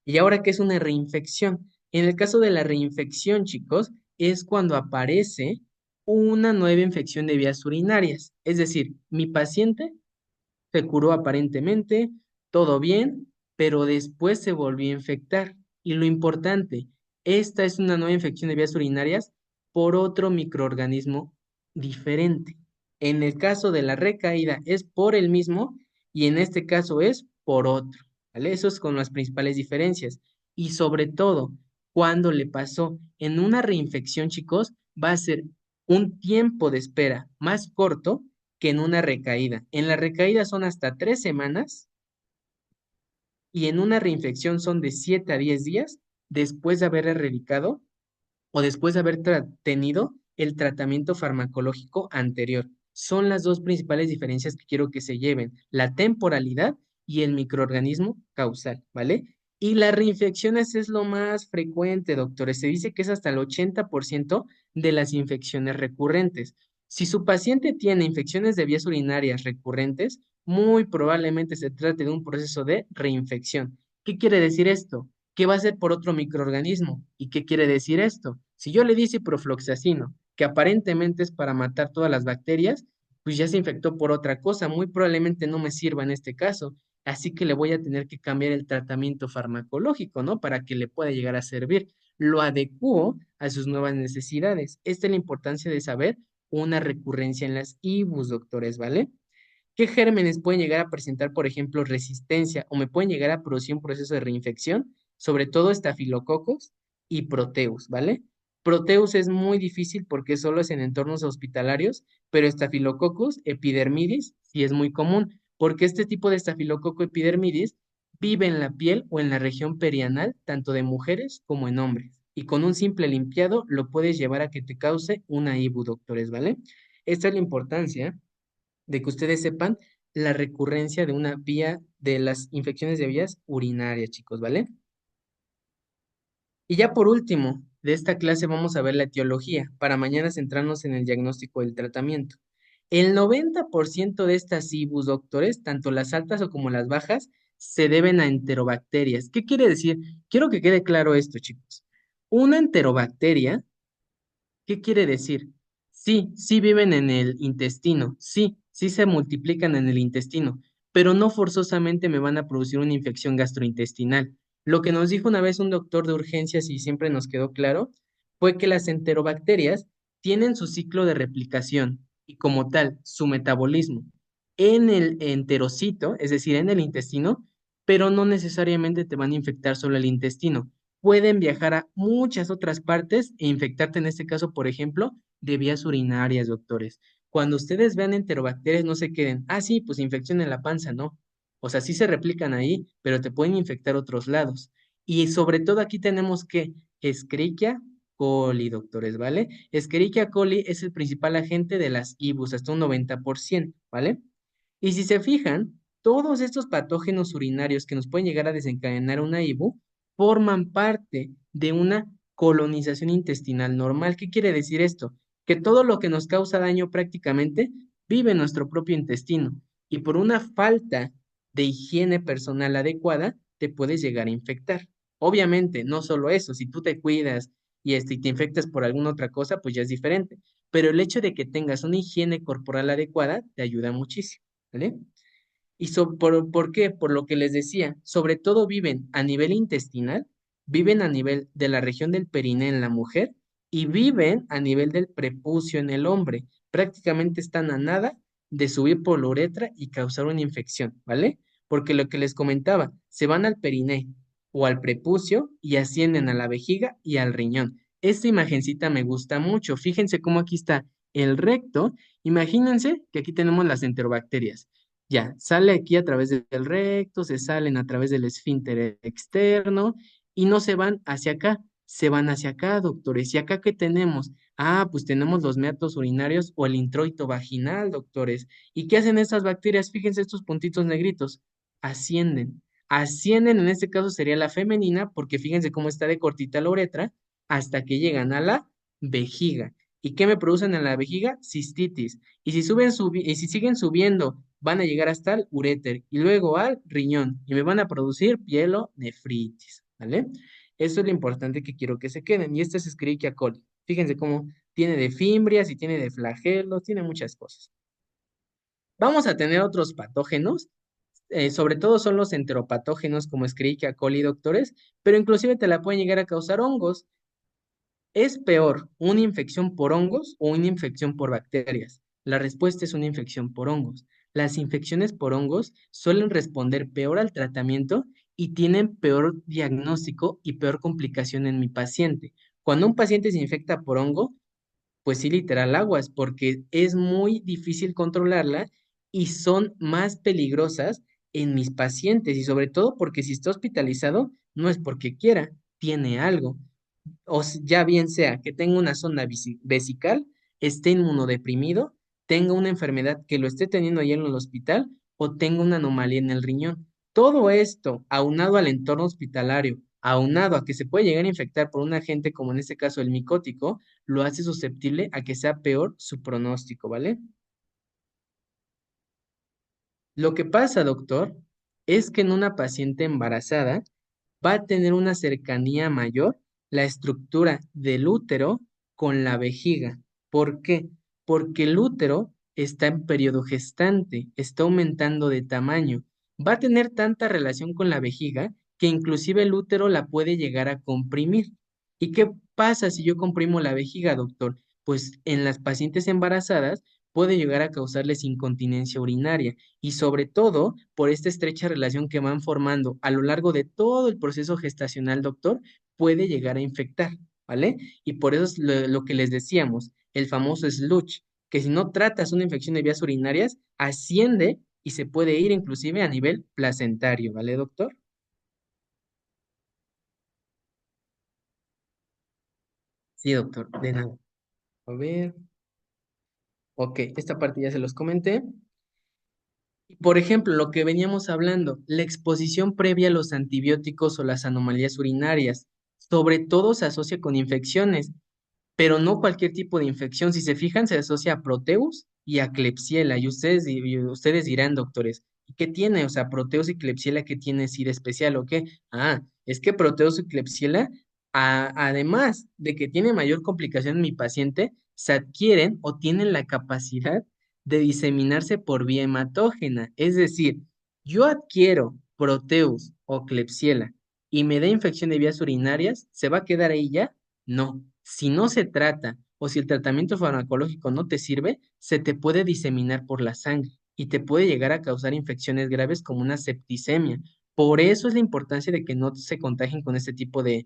[SPEAKER 1] Y ahora, ¿qué es una reinfección? En el caso de la reinfección, chicos, es cuando aparece una nueva infección de vías urinarias. Es decir, mi paciente se curó aparentemente, todo bien, pero después se volvió a infectar. Y lo importante, esta es una nueva infección de vías urinarias por otro microorganismo diferente. En el caso de la recaída es por el mismo y en este caso es por otro, ¿vale? Eso es con las principales diferencias. Y sobre todo, cuando le pasó en una reinfección, chicos, va a ser un tiempo de espera más corto que en una recaída. En la recaída son hasta 3 semanas y en una reinfección son de 7 a 10 días después de haber erradicado o después de haber tenido el tratamiento farmacológico anterior. Son las dos principales diferencias que quiero que se lleven, la temporalidad y el microorganismo causal, ¿vale? Y las reinfecciones es lo más frecuente, doctores. Se dice que es hasta el 80% de las infecciones recurrentes. Si su paciente tiene infecciones de vías urinarias recurrentes, muy probablemente se trate de un proceso de reinfección. ¿Qué quiere decir esto? Que va a ser por otro microorganismo. ¿Y qué quiere decir esto? Si yo le di ciprofloxacino, que aparentemente es para matar todas las bacterias, pues ya se infectó por otra cosa, muy probablemente no me sirva en este caso, así que le voy a tener que cambiar el tratamiento farmacológico, ¿no? Para que le pueda llegar a servir. Lo adecuo a sus nuevas necesidades. Esta es la importancia de saber una recurrencia en las IBUs, doctores, ¿vale? ¿Qué gérmenes pueden llegar a presentar, por ejemplo, resistencia o me pueden llegar a producir un proceso de reinfección? Sobre todo estafilococos y proteus, ¿vale? Proteus es muy difícil porque solo es en entornos hospitalarios, pero estafilococcus epidermidis sí es muy común, porque este tipo de estafilococo epidermidis vive en la piel o en la región perianal, tanto de mujeres como en hombres. Y con un simple limpiado lo puedes llevar a que te cause una IBU, doctores, ¿vale? Esta es la importancia de que ustedes sepan la recurrencia de una vía de las infecciones de vías urinarias, chicos, ¿vale? Y ya por último, de esta clase vamos a ver la etiología, para mañana centrarnos en el diagnóstico del tratamiento. El 90% de estas IBUs, doctores, tanto las altas o como las bajas, se deben a enterobacterias. ¿Qué quiere decir? Quiero que quede claro esto, chicos. Una enterobacteria, ¿qué quiere decir? Sí, sí viven en el intestino, sí, sí se multiplican en el intestino, pero no forzosamente me van a producir una infección gastrointestinal. Lo que nos dijo una vez un doctor de urgencias y siempre nos quedó claro fue que las enterobacterias tienen su ciclo de replicación y como tal su metabolismo en el enterocito, es decir, en el intestino, pero no necesariamente te van a infectar solo el intestino pueden viajar a muchas otras partes e infectarte, en este caso, por ejemplo, de vías urinarias, doctores. Cuando ustedes vean enterobacterias, no se queden, ah, sí, pues infección en la panza, no. O sea, sí se replican ahí, pero te pueden infectar otros lados. Y sobre todo aquí tenemos que Escherichia coli, doctores, ¿vale? Escherichia coli es el principal agente de las IBUs, hasta un 90%, ¿vale? Y si se fijan, todos estos patógenos urinarios que nos pueden llegar a desencadenar una IBU forman parte de una colonización intestinal normal. ¿Qué quiere decir esto? Que todo lo que nos causa daño prácticamente vive en nuestro propio intestino y por una falta de higiene personal adecuada, te puedes llegar a infectar. Obviamente, no solo eso, si tú te cuidas y te infectas por alguna otra cosa, pues ya es diferente. Pero el hecho de que tengas una higiene corporal adecuada te ayuda muchísimo, ¿vale? ¿Por qué? Por lo que les decía, sobre todo viven a nivel intestinal, viven a nivel de la región del periné en la mujer y viven a nivel del prepucio en el hombre. Prácticamente están a nada de subir por la uretra y causar una infección, ¿vale? Porque lo que les comentaba, se van al periné o al prepucio y ascienden a la vejiga y al riñón. Esta imagencita me gusta mucho. Fíjense cómo aquí está el recto. Imagínense que aquí tenemos las enterobacterias. Ya, sale aquí a través del recto, se salen a través del esfínter externo y no se van hacia acá, se van hacia acá, doctores. ¿Y acá qué tenemos? Ah, pues tenemos los meatos urinarios o el introito vaginal, doctores. ¿Y qué hacen estas bacterias? Fíjense estos puntitos negritos. Ascienden. Ascienden, en este caso sería la femenina, porque fíjense cómo está de cortita la uretra, hasta que llegan a la vejiga. ¿Y qué me producen en la vejiga? Cistitis. Y si siguen subiendo, van a llegar hasta el uréter y luego al riñón y me van a producir pielonefritis, ¿vale? Eso es lo importante que quiero que se queden. Y este es Escherichia coli. Fíjense cómo tiene de fimbrias y tiene de flagelos, tiene muchas cosas. Vamos a tener otros patógenos, sobre todo son los enteropatógenos como Escherichia coli, doctores, pero inclusive te la pueden llegar a causar hongos. ¿Es peor una infección por hongos o una infección por bacterias? La respuesta es una infección por hongos. Las infecciones por hongos suelen responder peor al tratamiento y tienen peor diagnóstico y peor complicación en mi paciente. Cuando un paciente se infecta por hongo, pues sí, literal aguas, porque es muy difícil controlarla y son más peligrosas en mis pacientes y sobre todo porque si está hospitalizado, no es porque quiera, tiene algo ya bien sea que tenga una sonda vesical, esté inmunodeprimido, tenga una enfermedad que lo esté teniendo ahí en el hospital o tenga una anomalía en el riñón. Todo esto, aunado al entorno hospitalario, aunado a que se puede llegar a infectar por un agente como en este caso el micótico, lo hace susceptible a que sea peor su pronóstico, ¿vale? Lo que pasa, doctor, es que en una paciente embarazada va a tener una cercanía mayor la estructura del útero con la vejiga. ¿Por qué? Porque el útero está en periodo gestante, está aumentando de tamaño. Va a tener tanta relación con la vejiga que inclusive el útero la puede llegar a comprimir. ¿Y qué pasa si yo comprimo la vejiga, doctor? Pues en las pacientes embarazadas puede llegar a causarles incontinencia urinaria y sobre todo por esta estrecha relación que van formando a lo largo de todo el proceso gestacional, doctor, puede llegar a infectar, ¿vale? Y por eso es lo que les decíamos, el famoso slush, que si no tratas una infección de vías urinarias, asciende y se puede ir inclusive a nivel placentario, ¿vale, doctor? Sí, doctor, de nada. A ver, ok, esta parte ya se los comenté. Por ejemplo, lo que veníamos hablando, la exposición previa a los antibióticos o las anomalías urinarias, sobre todo se asocia con infecciones, pero no cualquier tipo de infección. Si se fijan, se asocia a Proteus y a Klebsiella. Y ustedes dirán, doctores, ¿y qué tiene? O sea, Proteus y Klebsiella, ¿qué tiene así de especial o qué? Ah, es que Proteus y Klebsiella, además de que tiene mayor complicación en mi paciente, se adquieren o tienen la capacidad de diseminarse por vía hematógena. Es decir, yo adquiero Proteus o Klebsiella y me da infección de vías urinarias, ¿se va a quedar ahí ya? No, si no se trata o si el tratamiento farmacológico no te sirve, se te puede diseminar por la sangre y te puede llegar a causar infecciones graves como una septicemia. Por eso es la importancia de que no se contagien con este tipo de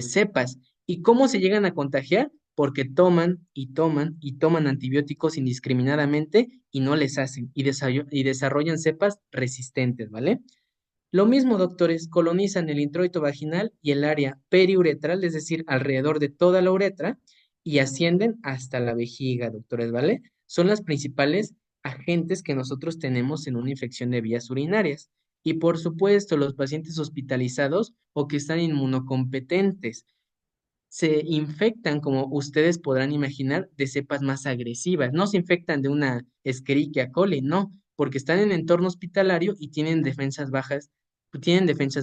[SPEAKER 1] cepas. ¿Y cómo se llegan a contagiar? Porque toman y toman y toman antibióticos indiscriminadamente y no les hacen y desarrollan cepas resistentes, ¿vale? Lo mismo, doctores, colonizan el introito vaginal y el área periuretral, es decir, alrededor de toda la uretra, y ascienden hasta la vejiga, doctores, ¿vale? Son las principales agentes que nosotros tenemos en una infección de vías urinarias. Y por supuesto, los pacientes hospitalizados o que están inmunocompetentes se infectan, como ustedes podrán imaginar, de cepas más agresivas. No se infectan de una Escherichia coli, no. porque están en entorno hospitalario y tienen defensas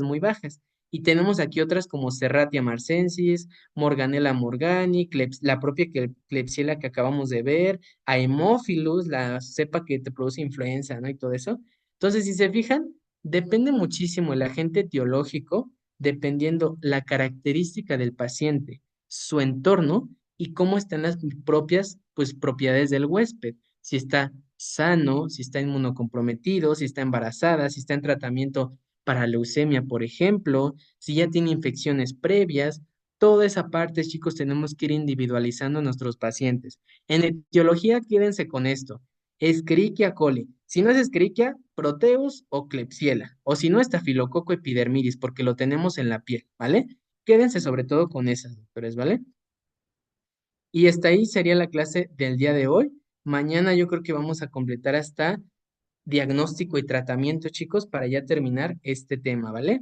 [SPEAKER 1] muy bajas. Y tenemos aquí otras como Serratia marcensis, Morganella morgani, la propia Klebsiella que acabamos de ver, Haemophilus, la cepa que te produce influenza, ¿no? Y todo eso. Entonces, si se fijan, depende muchísimo el agente etiológico, dependiendo la característica del paciente, su entorno y cómo están las propias, pues, propiedades del huésped. Si está sano, si está inmunocomprometido, si está embarazada, si está en tratamiento para leucemia, por ejemplo, si ya tiene infecciones previas. Toda esa parte, chicos, tenemos que ir individualizando a nuestros pacientes. En etiología, quédense con esto. Escherichia coli. Si no es Escherichia, Proteus o Klebsiella. O si no, Estafilococo epidermidis, porque lo tenemos en la piel, ¿vale? Quédense sobre todo con esas, doctores, ¿vale? Y hasta ahí sería la clase del día de hoy. Mañana yo creo que vamos a completar hasta diagnóstico y tratamiento, chicos, para ya terminar este tema, ¿vale?